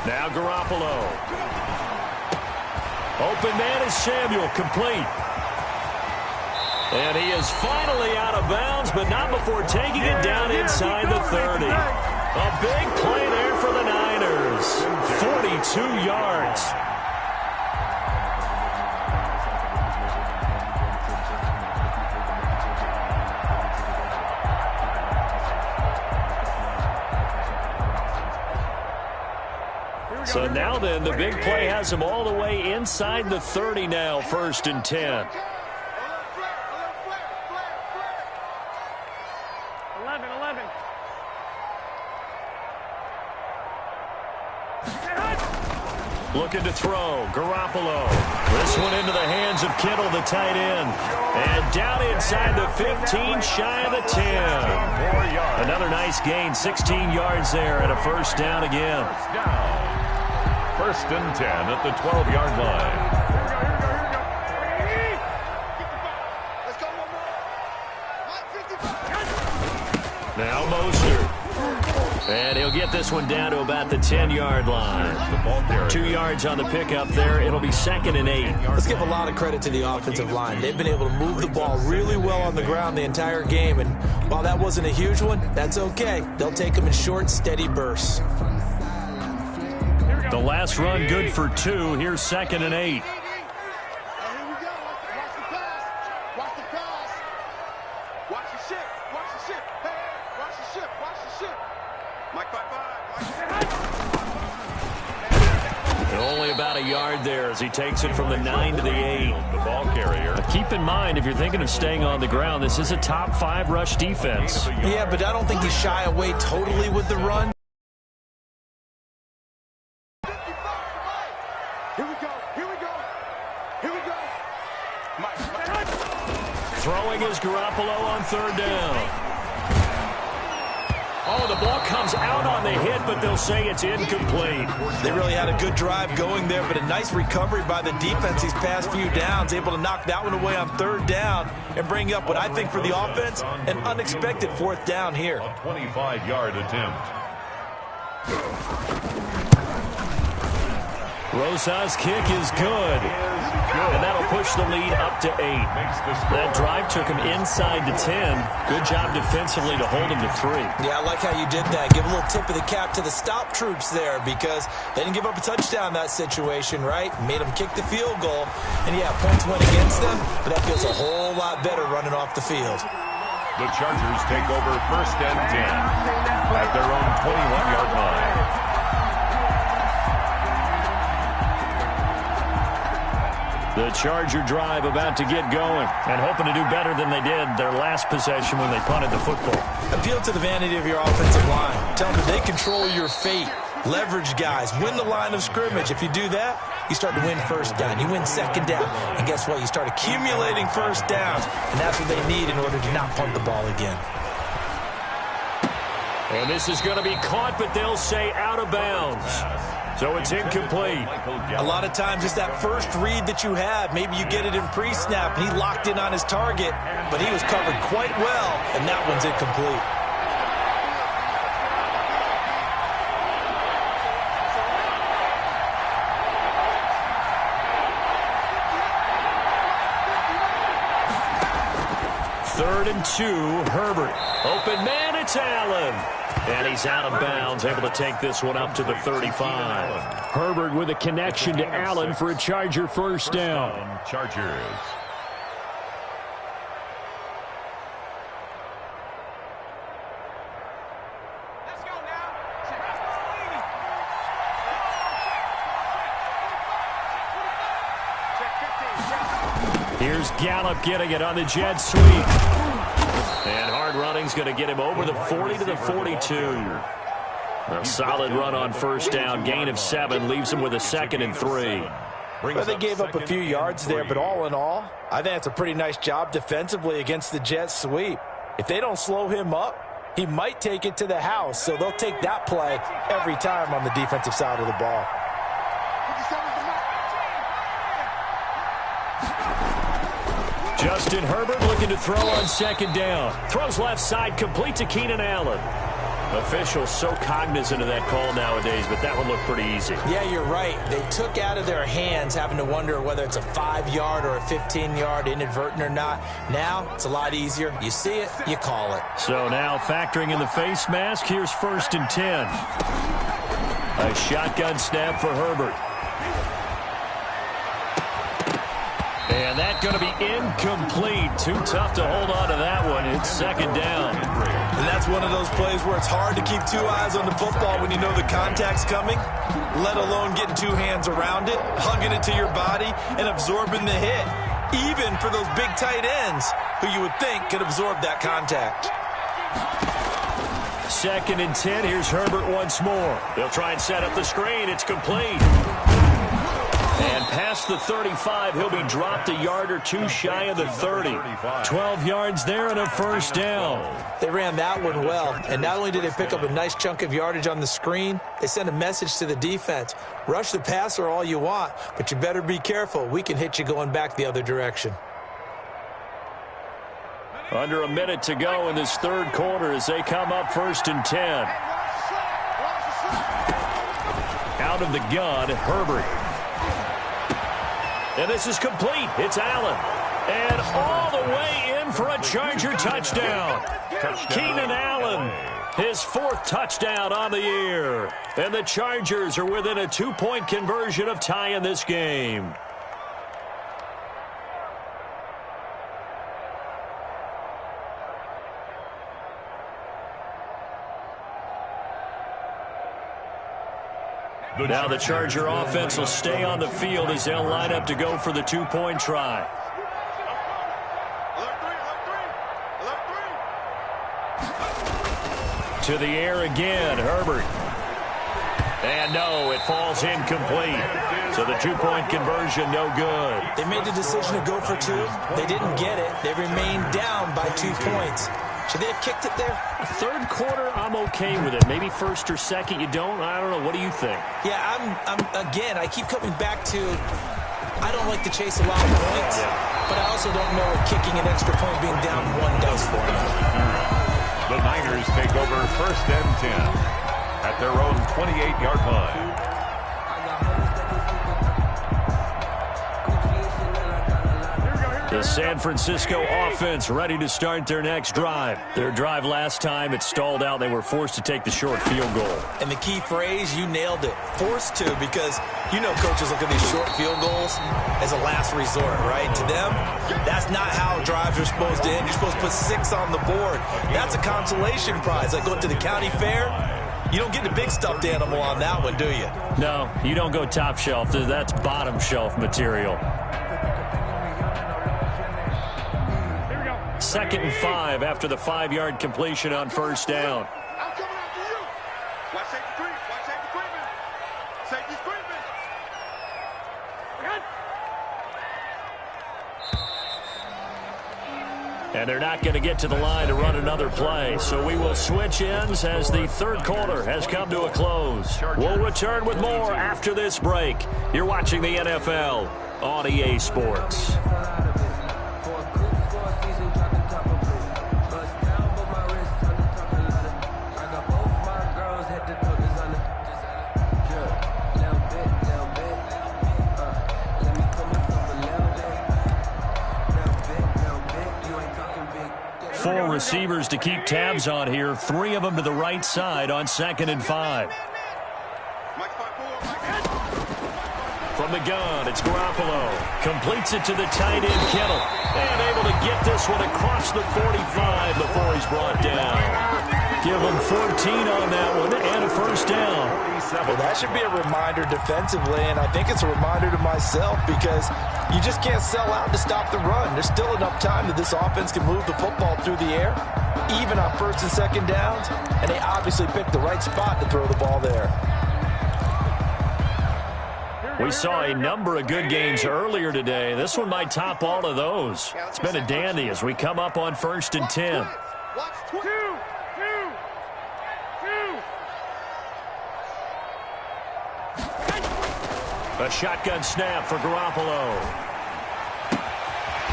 [SPEAKER 2] Now Garoppolo. Open man is Samuel, complete. And he is finally out of bounds, but not before taking it down inside the 30. A big play there for the Niners. 42 yards. So now then, the big play has him all the way inside the 30 now, 1st and 10.
[SPEAKER 5] 11.
[SPEAKER 2] Looking to throw. Garoppolo. This one into the hands of Kittle, the tight end. And down inside the 15, shy of the 10. Another nice gain, 16 yards there, and a 1st down again.
[SPEAKER 3] 1st and 10 at the 12-yard line.
[SPEAKER 2] Now Mostert. And he'll get this one down to about the 10-yard line. 2 yards on the pickup there. It'll be 2nd and 8.
[SPEAKER 4] Let's give a lot of credit to the offensive line. They've been able to move the ball really well on the ground the entire game. And while that wasn't a huge one, that's okay. They'll take them in short, steady bursts.
[SPEAKER 2] The last run good for 2. Here's 2nd and 8. Only about a yard there as he takes it from the 9 to the 8.
[SPEAKER 3] The ball carrier.
[SPEAKER 2] Keep in mind, if you're thinking of staying on the ground, this is a top 5 rush defense.
[SPEAKER 4] Yeah, but I don't think he's shy away totally with the run.
[SPEAKER 5] Here we go.
[SPEAKER 2] Throwing is Garoppolo on 3rd down. Oh, the ball comes out on the hit, but they'll say it's incomplete.
[SPEAKER 4] They really had a good drive going there, but a nice recovery by the defense these past few downs, able to knock that one away on 3rd down and bring up what I think for the offense, an unexpected 4th down here.
[SPEAKER 3] A 25-yard attempt.
[SPEAKER 2] Rosa's kick is good. And that'll push the lead up to 8. That drive took him inside the 10. Good job defensively to hold him to 3.
[SPEAKER 4] Yeah, I like how you did that. Give a little tip of the cap to the stop troops there because they didn't give up a touchdown in that situation, right? Made them kick the field goal. And, yeah, points went against them, but that feels a whole lot better running off the field.
[SPEAKER 3] The Chargers take over 1st and 10 at their own 21-yard line.
[SPEAKER 2] The Charger drive about to get going and hoping to do better than they did their last possession when they punted the football.
[SPEAKER 4] Appeal to the vanity of your offensive line. Tell them that they control your fate. Leverage guys. Win the line of scrimmage. If you do that, you start to win 1st down. You win 2nd down. And guess what? You start accumulating 1st downs. And that's what they need in order to not punt the ball again.
[SPEAKER 2] And this is going to be caught, but they'll say out of bounds. So it's incomplete.
[SPEAKER 4] A lot of times it's that first read that you have. Maybe you get it in pre-snap, and he locked in on his target, but he was covered quite well, and that one's incomplete.
[SPEAKER 2] Third and 2, Herbert. Open man, it's Allen. And he's out of bounds, able to take this one up to the 35. Herbert with a connection to Allen for a Charger 1st down.
[SPEAKER 3] Chargers.
[SPEAKER 5] Let's go now. Check 15.
[SPEAKER 2] Here's Gallup getting it on the jet sweep. And hard running's going to get him over the 40 to the 42. A solid run on 1st down. Gain of 7 leaves him with a 2nd and 3.
[SPEAKER 4] Well, they gave up a few yards there, but all in all, I think that's a pretty nice job defensively against the jet sweep. If they don't slow him up, he might take it to the house, so they'll take that play every time on the defensive side of the ball.
[SPEAKER 2] Justin Herbert looking to throw on 2nd down. Throws left side, complete to Keenan Allen. Officials so cognizant of that call nowadays, but that one looked pretty easy.
[SPEAKER 4] Yeah, you're right. They took out of their hands having to wonder whether it's a 5-yard or a 15-yard inadvertent or not. Now, it's a lot easier. You see it, you call it.
[SPEAKER 2] So now factoring in the face mask, here's 1st and 10. A shotgun snap for Herbert. And that's going to be incomplete. Too tough to hold on to that one. It's 2nd down.
[SPEAKER 4] And that's That's one of those plays where it's hard to keep two eyes on the football when you know the contact's coming, let alone getting two hands around it, hugging it to your body, and absorbing the hit, even for those big tight ends who you would think could absorb that contact.
[SPEAKER 2] 2nd and 10. Here's Herbert once more. They'll try and set up the screen. It's complete. And past the 35, he'll be dropped a yard or two shy of the 30. 12 yards there and a first down.
[SPEAKER 4] They ran that one well, and not only did they pick up a nice chunk of yardage on the screen, they sent a message to the defense. Rush the passer all you want, but you better be careful. We can hit you going back the other direction.
[SPEAKER 2] Under a minute to go in this third quarter as they come up 1st and 10. Out of the gun, Herbert. And this is complete. It's Allen. And all the way in for a Charger touchdown. Keenan Allen, his 4th touchdown on the year. And the Chargers are within a 2-point conversion of tying this game. Now the Charger offense will stay on the field as they'll line up to go for the 2-point try. To the air again, Herbert. And no, it falls incomplete. So the 2-point conversion, no good.
[SPEAKER 4] They made the decision to go for 2. They didn't get it. They remained down by 2 points. Should they have kicked it there?
[SPEAKER 2] Third quarter, I'm okay with it. Maybe 1st or 2nd, you don't? I don't know. What do you think?
[SPEAKER 4] Yeah, again, I keep coming back to, I don't like to chase a lot of points, but I also don't know what kicking an extra point being down 1 does for me.
[SPEAKER 3] The Niners take over 1st and 10 at their own 28-yard line.
[SPEAKER 2] The San Francisco offense ready to start their next drive. Their drive last time, it stalled out. They were forced to take the short field goal.
[SPEAKER 4] And the key phrase, you nailed it. Forced to, because you know coaches look at these short field goals as a last resort, right? To them, that's not how drives are supposed to end. You're supposed to put 6 on the board. That's a consolation prize. Like going to the county fair, you don't get the big stuffed animal on that one, do you?
[SPEAKER 2] No, you don't go top shelf. That's bottom shelf material. 2nd and 5 after the 5-yard completion on 1st down.
[SPEAKER 5] I'm coming after you. Watch safety creep. Watch safety creeping. Safety's creeping.
[SPEAKER 2] And they're not going to get to the line to run another play. So we will switch ends as the third quarter has come to a close. We'll return with more after this break. You're watching the NFL on EA Sports. Four receivers to keep tabs on here. 3 of them to the right side on 2nd and 5. From the gun, it's Garoppolo. Completes it to the tight end, Kittle. And able to get this one across the 45 before he's brought down. Give him 14 on that one and a first down.
[SPEAKER 4] Well, that should be a reminder defensively, and I think it's a reminder to myself because you just can't sell out to stop the run. There's still enough time that this offense can move the football through the air, even on 1st and 2nd downs, and they obviously picked the right spot to throw the ball there.
[SPEAKER 2] We saw a number of good games earlier today. This one might top all of those. It's been a dandy as we come up on 1st and 10. A shotgun snap for Garoppolo.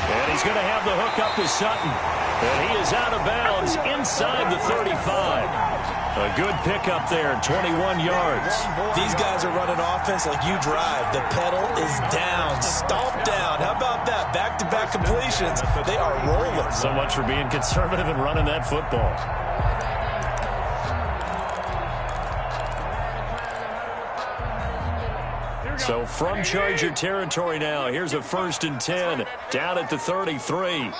[SPEAKER 2] And he's going to have the hook up to Sutton. And he is out of bounds inside the 35. A good pickup there, 21 yards.
[SPEAKER 4] These guys are running offense like you drive. The pedal is down, stomped down. How about that? Back-to-back completions. They are rolling.
[SPEAKER 2] So much for being conservative and running that football. So from Charger territory now, here's a 1st and 10 down at the 33.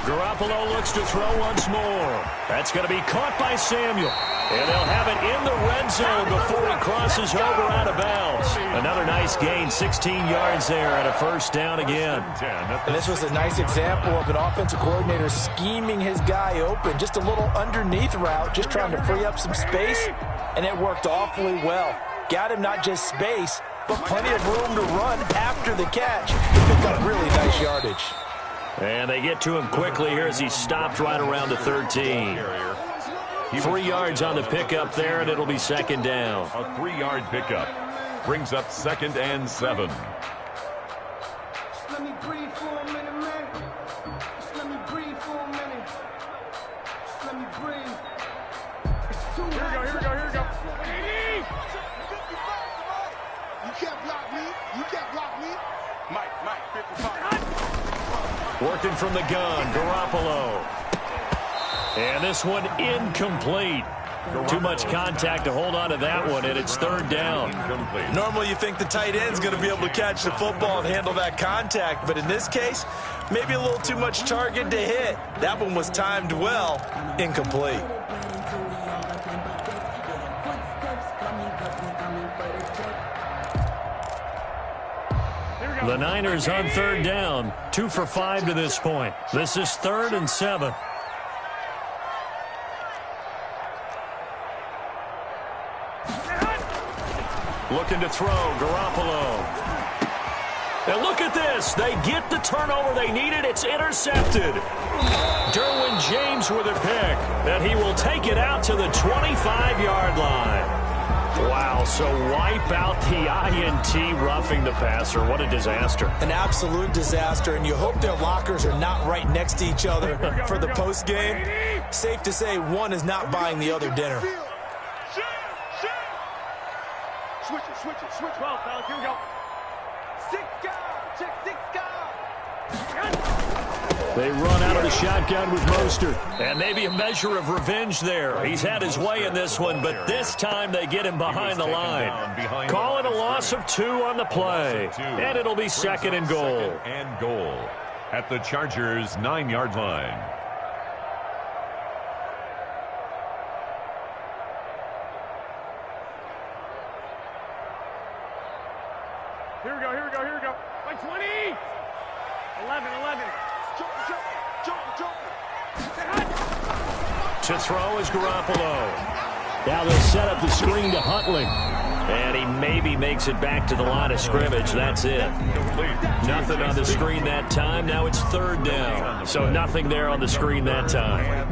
[SPEAKER 2] Garoppolo looks to throw once more. That's going to be caught by Samuel. And they'll have it in the red zone before he crosses over out of bounds. Another nice gain, 16 yards there, and a first down again.
[SPEAKER 4] And this was a nice example of an offensive coordinator scheming his guy open. Just a little underneath route, just trying to free up some space, and it worked awfully well. Got him not just space, but plenty of room to run after the catch to pick up really nice yardage.
[SPEAKER 2] And they get to him quickly here as he stopped right around the 13. 3 yards on the pickup there, and it'll be second down.
[SPEAKER 3] A 3-yard pickup brings up 2nd and 7.
[SPEAKER 5] Just let me breathe for a minute, man. Just let me breathe for a minute. Just let me breathe. It's too hot. Here we go. You can't block me. You can't block me. Mike, 55.
[SPEAKER 2] Working from the gun, Garoppolo. And this one incomplete. Too much contact to hold on to that one, and it's third down.
[SPEAKER 4] Normally you think the tight end's going to be able to catch the football and handle that contact, but in this case, maybe a little too much target to hit. That one was timed well, incomplete.
[SPEAKER 2] The Niners on third down, 2 for 5 to this point. This is 3rd and 7. Looking to throw, Garoppolo. And look at this. They get the turnover they needed. It's intercepted. Derwin James with a pick. And he will take it out to the 25-yard line. Wow, so wipe out the INT roughing the passer. What a disaster.
[SPEAKER 4] An absolute disaster, and you hope their lockers are not right next to each other for the postgame. Safe to say one is not buying the other dinner.
[SPEAKER 5] Switch it. 12, fellas, here we go. 6 guard, check 6 guard.
[SPEAKER 2] They run out of the shotgun with Mostert. And maybe a measure of revenge there. He's had his way in this one, but this time they get him behind the line. Call it a loss of 2 on the play. And it'll be 2nd and goal.
[SPEAKER 3] At the Chargers' 9-yard line.
[SPEAKER 5] Here we go. Like 20. 11. Jump.
[SPEAKER 2] To throw is Garoppolo. Now they'll set up the screen to Huntley. And he maybe makes it back to the line of scrimmage. That's it. Nothing on the screen that time. Now it's 3rd down. So nothing there on the screen that time.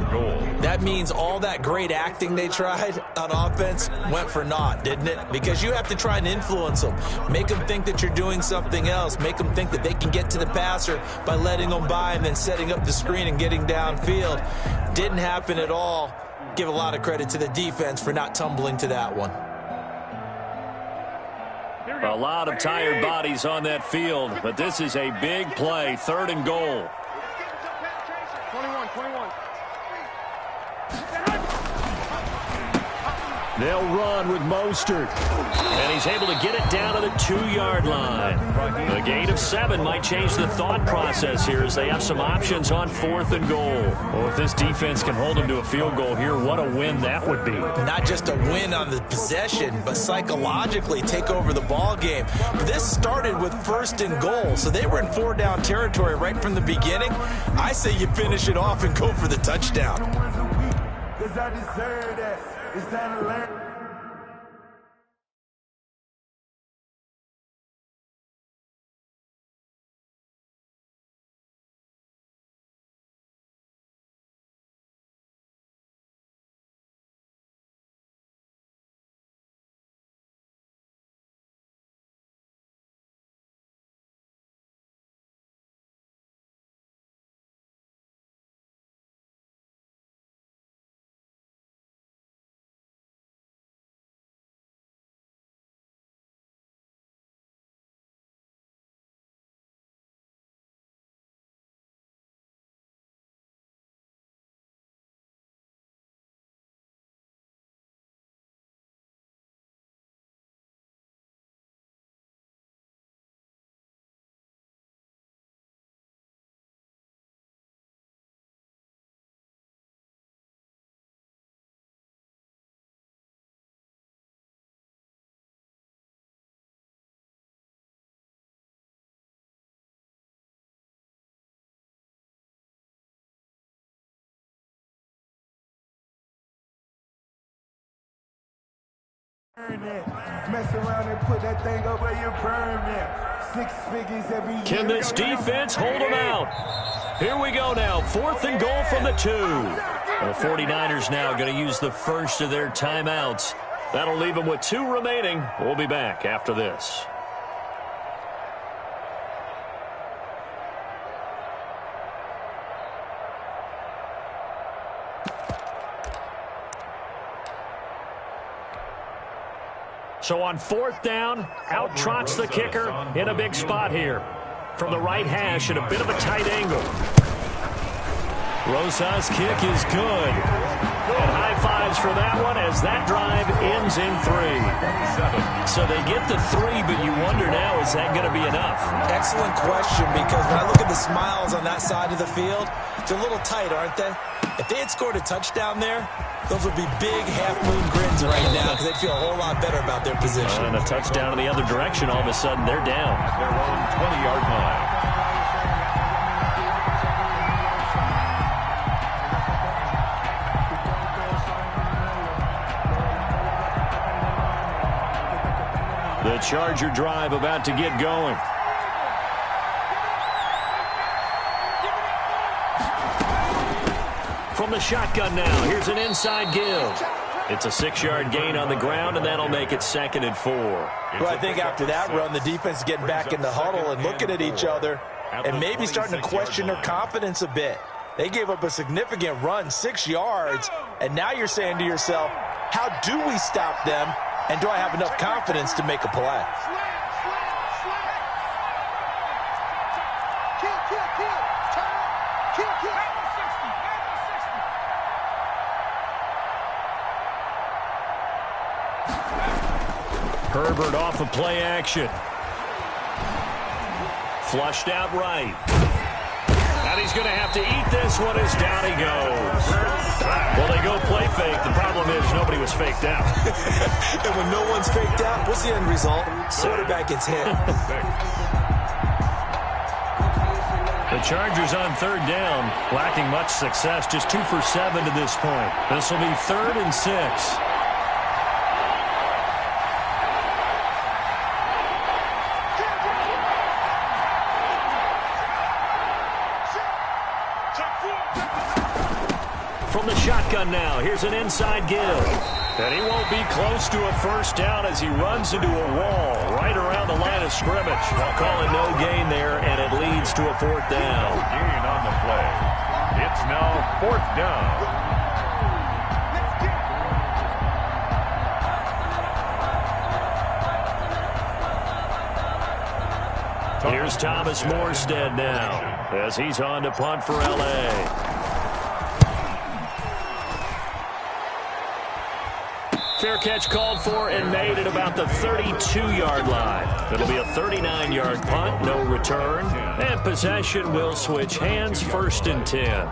[SPEAKER 4] That means all that great acting they tried on offense went for naught, didn't it? Because you have to try and influence them. Make them think that you're doing something else. Make them think that they can get to the passer by letting them by and then setting up the screen and getting downfield. Didn't happen at all. Give a lot of credit to the defense for not tumbling to that one.
[SPEAKER 2] A lot of tired bodies on that field, but this is a big play, 3rd and goal.
[SPEAKER 5] 21.
[SPEAKER 2] They'll run with Mostert. And he's able to get it down to the 2-yard line. A gain of 7 might change the thought process here as they have some options on 4th and goal. Well, if this defense can hold them to a field goal here, what a win that would be.
[SPEAKER 4] Not just a win on the possession, but psychologically take over the ball game. This started with 1st and goal, so they were in 4-down territory right from the beginning. I say you finish it off and go for the touchdown.
[SPEAKER 5] Because I deserve that. It's time to learn. Mess around and put that thing up where you burn it. 6 figures every year.
[SPEAKER 2] Can this defense hold them out? Here we go now. 4th and goal from the 2. The 49ers now going to use the first of their timeouts. That'll leave them with 2 remaining. We'll be back after this. So on 4th down, out trots the kicker in a big spot here. From the right hash at a bit of a tight angle. Rosa's kick is good. And high fives for that one as that drive ends in 3. So they get the 3, but you wonder now, is that going to be enough?
[SPEAKER 4] Excellent question, because when I look at the smiles on that side of the field, they're a little tight, aren't they? If they had scored a touchdown there, those would be big half-moon grins right now because they'd feel a whole lot better about their position.
[SPEAKER 2] And a touchdown in the other direction, all of a sudden they're down.
[SPEAKER 3] At their own 20-yard line.
[SPEAKER 2] The Charger drive about to get going. From the shotgun now, here's an inside give. It's a 6-yard gain on the ground, and that'll make it 2nd and 4.
[SPEAKER 4] Well, I think after that run, the defense is getting back in the huddle and looking at each other and maybe starting to question their confidence a bit. They gave up a significant run, 6 yards, and now you're saying to yourself, how do we stop them, and do I have enough confidence to make a play?
[SPEAKER 2] Herbert off of play action. Flushed out right. And he's going to have to eat this one as down he goes. Well, they go play fake. The problem is nobody was faked out.
[SPEAKER 4] And when no one's faked out, what's the end result? Quarterback gets hit.
[SPEAKER 2] The Chargers on 3rd down, lacking much success. Just 2 for 7 to this point. This will be 3rd and 6. From the shotgun now, here's an inside give. And he won't be close to a first down as he runs into a wall right around the line of scrimmage. They'll call it no gain there, and it leads to a 4th down.
[SPEAKER 3] Gain on the play. It's now 4th down.
[SPEAKER 2] Here's Thomas Morstead now as he's on to punt for L.A. Fair catch called for and made at about the 32-yard line. It'll be a 39-yard punt, no return, and possession will switch hands, 1st and 10.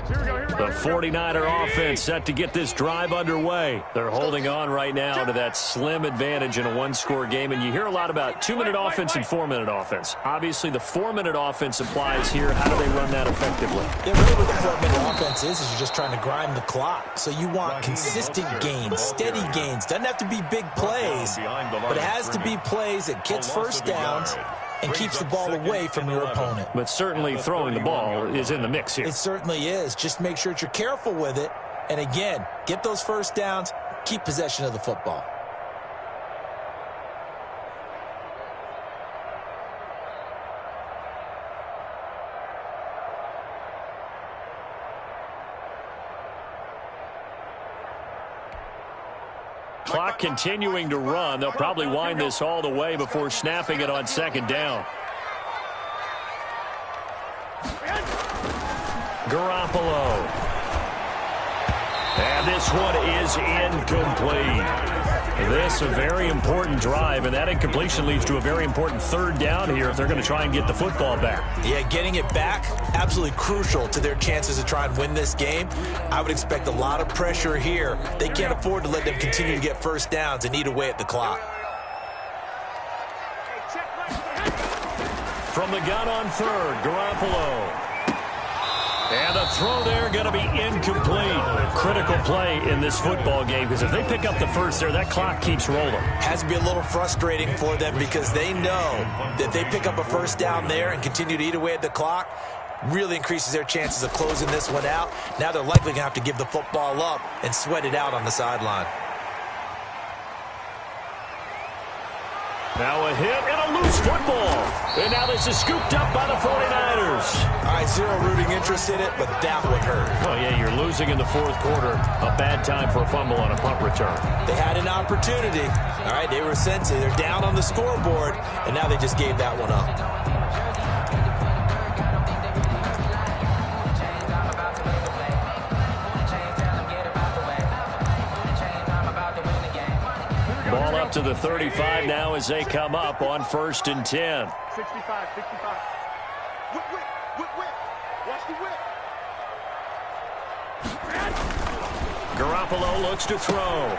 [SPEAKER 2] The 49er offense set to get this drive underway. They're holding on right now to that slim advantage in a 1-score game, and you hear a lot about 2-minute offense and 4-minute offense. Obviously, the 4-minute offense applies here. How do they run that effectively?
[SPEAKER 4] Yeah, really what the 4-minute offense is you're just trying to grind the clock. So you want consistent gains, steady gains. Doesn't have to be big plays, but it has to be plays that gets first downs and keeps the ball away from your opponent.
[SPEAKER 2] But certainly throwing the ball is in the mix here.
[SPEAKER 4] It certainly is. Just make sure that you're careful with it. And again, get those first downs, keep possession of the football.
[SPEAKER 2] Clock continuing to run. They'll probably wind this all the way before snapping it on 2nd down. Garoppolo. And this one is incomplete. This a very important drive, and that incompletion leads to a very important 3rd down here if they're going to try and get the football back.
[SPEAKER 4] Yeah, getting it back, absolutely crucial to their chances to try and win this game. I would expect a lot of pressure here. They can't afford to let them continue to get first downs and eat away at the clock.
[SPEAKER 2] From the gun on third, Garoppolo. And the throw there going to be incomplete. Critical play in this football game, because if they pick up the first there, that clock keeps rolling.
[SPEAKER 4] Has to be a little frustrating for them because they know that they pick up a first down there and continue to eat away at the clock, really increases their chances of closing this one out. Now they're likely going to have to give the football up and sweat it out on the sideline.
[SPEAKER 2] Now a hit and a loose football. And now this is scooped up by the 49ers.
[SPEAKER 4] All right, zero rooting interest in it, but that would hurt.
[SPEAKER 2] Well, yeah, you're losing in the fourth quarter. A bad time for a fumble on a punt return.
[SPEAKER 4] They had an opportunity. All right, they were sensitive. They're down on the scoreboard, and now they just gave that one up.
[SPEAKER 2] Ball up to the 35 now as they come up on 1st and 10.
[SPEAKER 5] 65. Whip. Watch the whip.
[SPEAKER 2] Garoppolo looks to throw.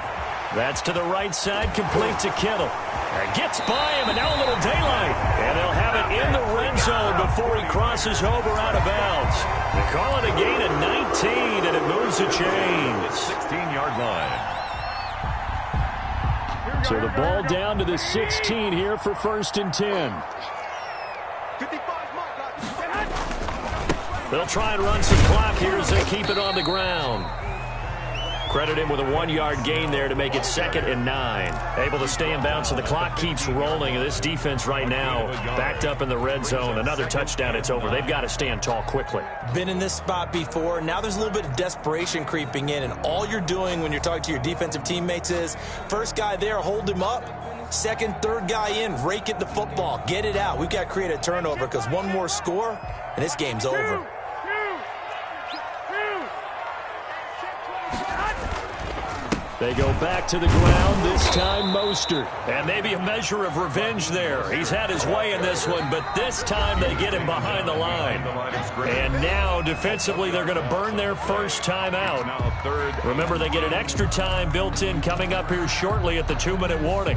[SPEAKER 2] That's to the right side, complete to Kittle. And gets by him, and now a little daylight. And they'll have it in the red zone before he crosses over out of bounds. They call it a gain of 19, and it moves the chains.
[SPEAKER 3] 16-yard line.
[SPEAKER 2] So the ball down to the 16 here for 1st and 10. They'll try and run some clock here as they keep it on the ground. Credit him with a 1-yard gain there to make it 2nd and 9. Able to stay in bounds, so the clock keeps rolling. This defense right now backed up in the red zone. Another touchdown, it's over. They've got to stand tall quickly.
[SPEAKER 4] Been in this spot before. Now there's a little bit of desperation creeping in, and all you're doing when you're talking to your defensive teammates is first guy there, hold him up. Second, third guy in, rake at the football. Get it out. We've got to create a turnover because one more score, and this game's over.
[SPEAKER 2] They go back to the ground, this time Mostert. And maybe a measure of revenge there. He's had his way in this one, but this time they get him behind the line. And now, defensively, they're going to burn their first time out. Remember, they get an extra time built in coming up here shortly at the 2-minute warning.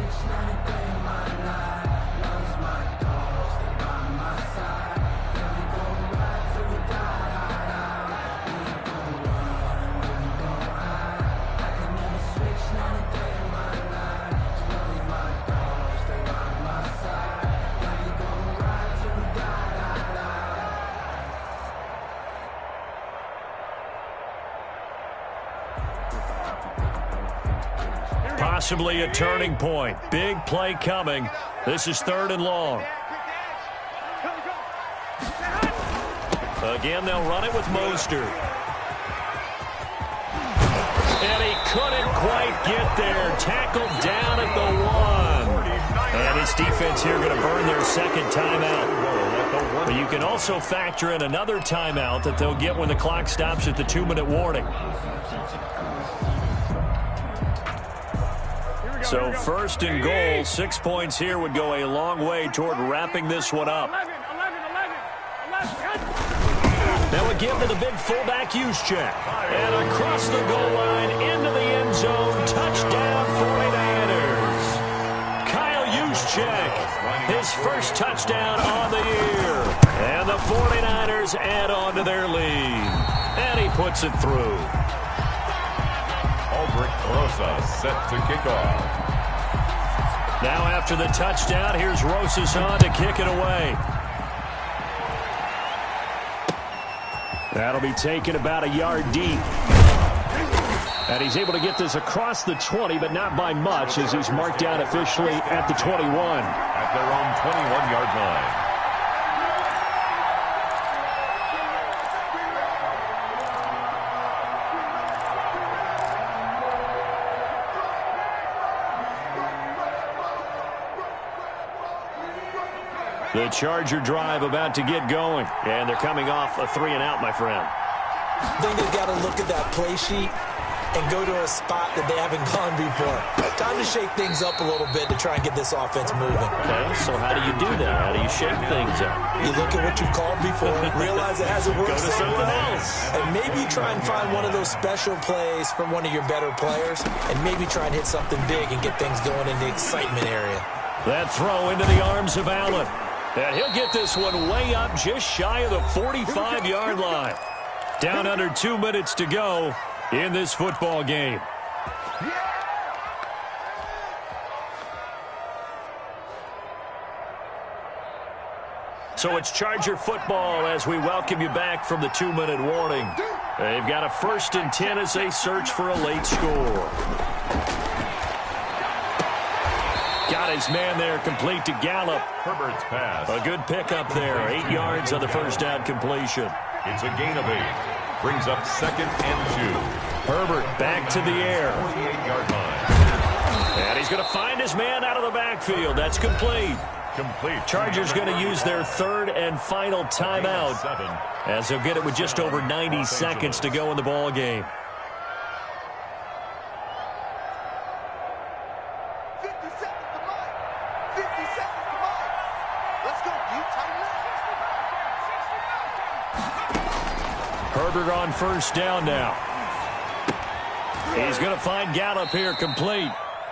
[SPEAKER 2] Possibly a turning point. Big play coming. This is 3rd and long. Again, they'll run it with Mostert. And he couldn't quite get there. Tackled down at the 1. And his defense here going to burn their second timeout. But you can also factor in another timeout that they'll get when the clock stops at the 2-minute warning. So 1st and goal, 6 points here would go a long way toward wrapping this one up. Now again to the big fullback Juszczyk. And across the goal line into the end zone. Touchdown 49ers. Kyle Juszczyk, his first touchdown on the year. And the 49ers add on to their lead. And he puts it through.
[SPEAKER 3] Rosa set to kick off.
[SPEAKER 2] Now after the touchdown, here's Rosas on to kick it away. That'll be taken about a yard deep. And he's able to get this across the 20, but not by much, as he's marked down officially at the 21.
[SPEAKER 3] At their own 21-yard line.
[SPEAKER 2] The Charger drive about to get going. And they're coming off a 3-and-out, my friend.
[SPEAKER 4] I think they've got to look at that play sheet and go to a spot that they haven't gone before. Time to shake things up a little bit to try and get this offense moving.
[SPEAKER 2] Okay, so how do you do that? How do you shake things up?
[SPEAKER 4] You look at what you called before, realize it hasn't worked
[SPEAKER 2] Go to something else.
[SPEAKER 4] And maybe try and find one of those special plays from one of your better players, and maybe try and hit something big and get things going in the excitement area.
[SPEAKER 2] That throw into the arms of Allen. And he'll get this one way up just shy of the 45-yard line. Down under 2 minutes to go in this football game. So it's Charger football as we welcome you back from the 2-minute warning. They've got a 1st and 10 as they search for a late score. Got his man there, complete to Gallup.
[SPEAKER 3] Herbert's pass.
[SPEAKER 2] A good pickup there, 8 yards on the first down completion.
[SPEAKER 3] It's a gain of 8. Brings up 2nd and 2.
[SPEAKER 2] Herbert back to the air.
[SPEAKER 3] 48-yard line.
[SPEAKER 2] And he's going to find his man out of the backfield. That's complete. Chargers going to use their 3rd and final timeout as they'll get it with just over 90 seconds to go in the ball game.
[SPEAKER 5] 50 seconds to mine. 50 seconds to mine. Let's go, you tight.
[SPEAKER 2] Herbert on 1st down now. He's going to find Gallup here complete.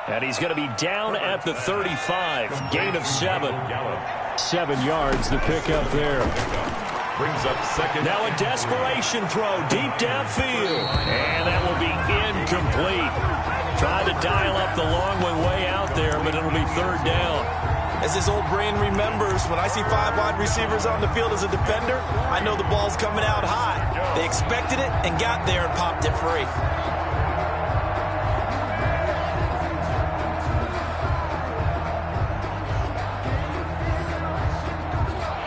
[SPEAKER 2] And he's going to be down at the 35. Gain of 7. 7 yards, the pickup there.
[SPEAKER 3] Brings up 2nd.
[SPEAKER 2] Now a desperation throw deep downfield. And that will be incomplete. Tried to dial up the long way out there, but it'll be 3rd down.
[SPEAKER 4] As his old brain remembers, when I see 5 wide receivers on the field as a defender, I know the ball's coming out high. They expected it and got there and popped it free.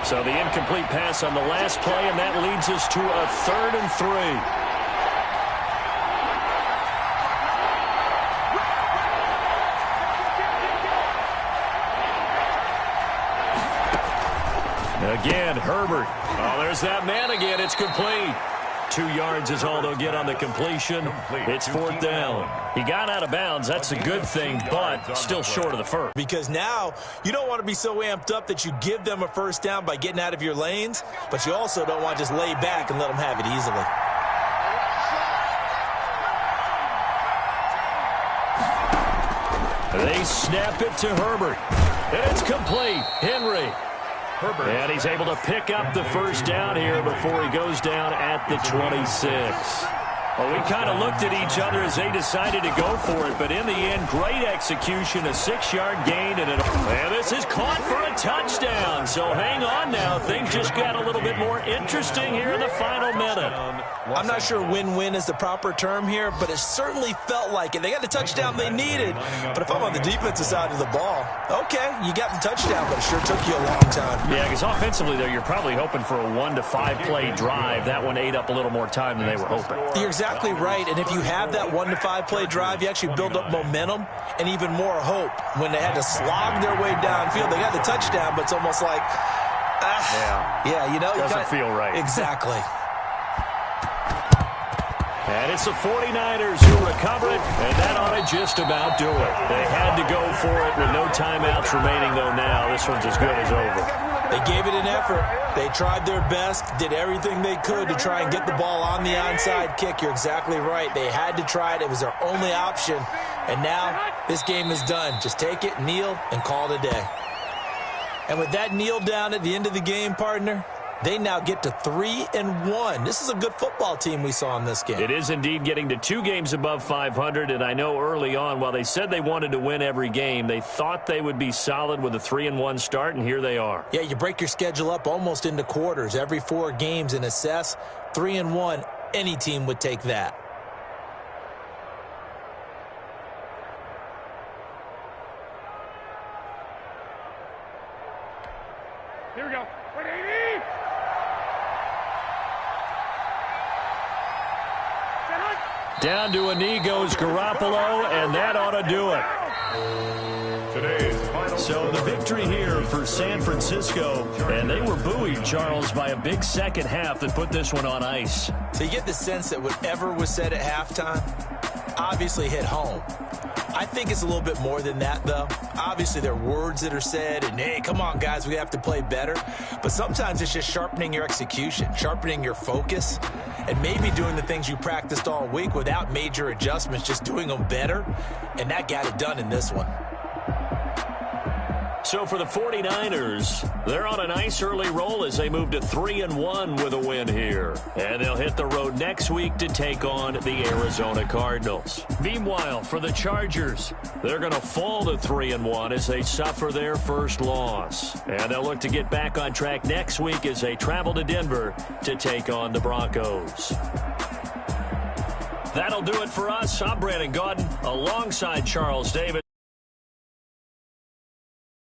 [SPEAKER 2] So the incomplete pass on the last play, and that leads us to a 3rd and 3. Again, Herbert. Oh, there's that man again. It's complete. 2 yards is all they'll get on the completion. It's 4th down. He got out of bounds. That's a good thing, but still short of the 1st.
[SPEAKER 4] Because now you don't want to be so amped up that you give them a 1st down by getting out of your lanes, but you also don't want to just lay back and let them have it easily.
[SPEAKER 2] They snap it to Herbert. And it's complete. Henry. And he's able to pick up the 1st down here before he goes down at the 26. Well, we kind of looked at each other as they decided to go for it, but in the end, great execution, a 6-yard gain, and this is caught for a touchdown. So hang on now. Things just got a little bit more interesting here in the final minute.
[SPEAKER 4] I'm not sure win-win is the proper term here, but it certainly felt like it. They got the touchdown they needed, but if I'm on the defensive side of the ball, okay, you got the touchdown, but it sure took you a long time.
[SPEAKER 2] Yeah, because offensively, though, you're probably hoping for a 1 to 5 play drive. That one ate up a little more time than they were hoping.
[SPEAKER 4] You're exactly right, and if you have that 1 to 5 play drive, you actually build up momentum and even more hope. When they had to slog their way downfield, they got the touchdown, but it's almost like,
[SPEAKER 2] doesn't feel right.
[SPEAKER 4] Exactly.
[SPEAKER 2] And it's the 49ers who recover it, and that ought to just about do it. They had to go for it with no timeouts remaining, though now. This one's as good as over.
[SPEAKER 4] They gave it an effort. They tried their best, did everything they could to try and get the ball on the onside kick. You're exactly right. They had to try it. It was their only option. And now this game is done. Just take it, kneel, and call it a day. And with that kneel down at the end of the game, partner, they now get to 3-1. This is a good football team we saw in this game.
[SPEAKER 2] It is indeed getting to 2 games above 500, and I know early on, while they said they wanted to win every game, they thought they would be solid with a 3-1 start, and here they are.
[SPEAKER 4] Yeah, you break your schedule up almost into quarters, every 4 games, and assess 3-1. Any team would take that.
[SPEAKER 5] Here we go.
[SPEAKER 2] Down to a knee goes Garoppolo, and that ought to do it.
[SPEAKER 3] Today's final.
[SPEAKER 2] So the victory here for San Francisco, and they were buoyed, Charles, by a big second half that put this one on ice.
[SPEAKER 4] So you get the sense that whatever was said at halftime obviously hit home. I think it's a little bit more than that, though. Obviously, there are words that are said, and, hey, come on, guys, we have to play better. But sometimes it's just sharpening your execution, sharpening your focus, and maybe doing the things you practiced all week without major adjustments, just doing them better. And that got it done in this one.
[SPEAKER 2] So for the 49ers, they're on a nice early roll as they move to 3-1 with a win here. And they'll hit the road next week to take on the Arizona Cardinals. Meanwhile, for the Chargers, they're going to fall to 3-1 as they suffer their first loss. And they'll look to get back on track next week as they travel to Denver to take on the Broncos. That'll do it for us. I'm Brandon Gaudin alongside Charles Davis.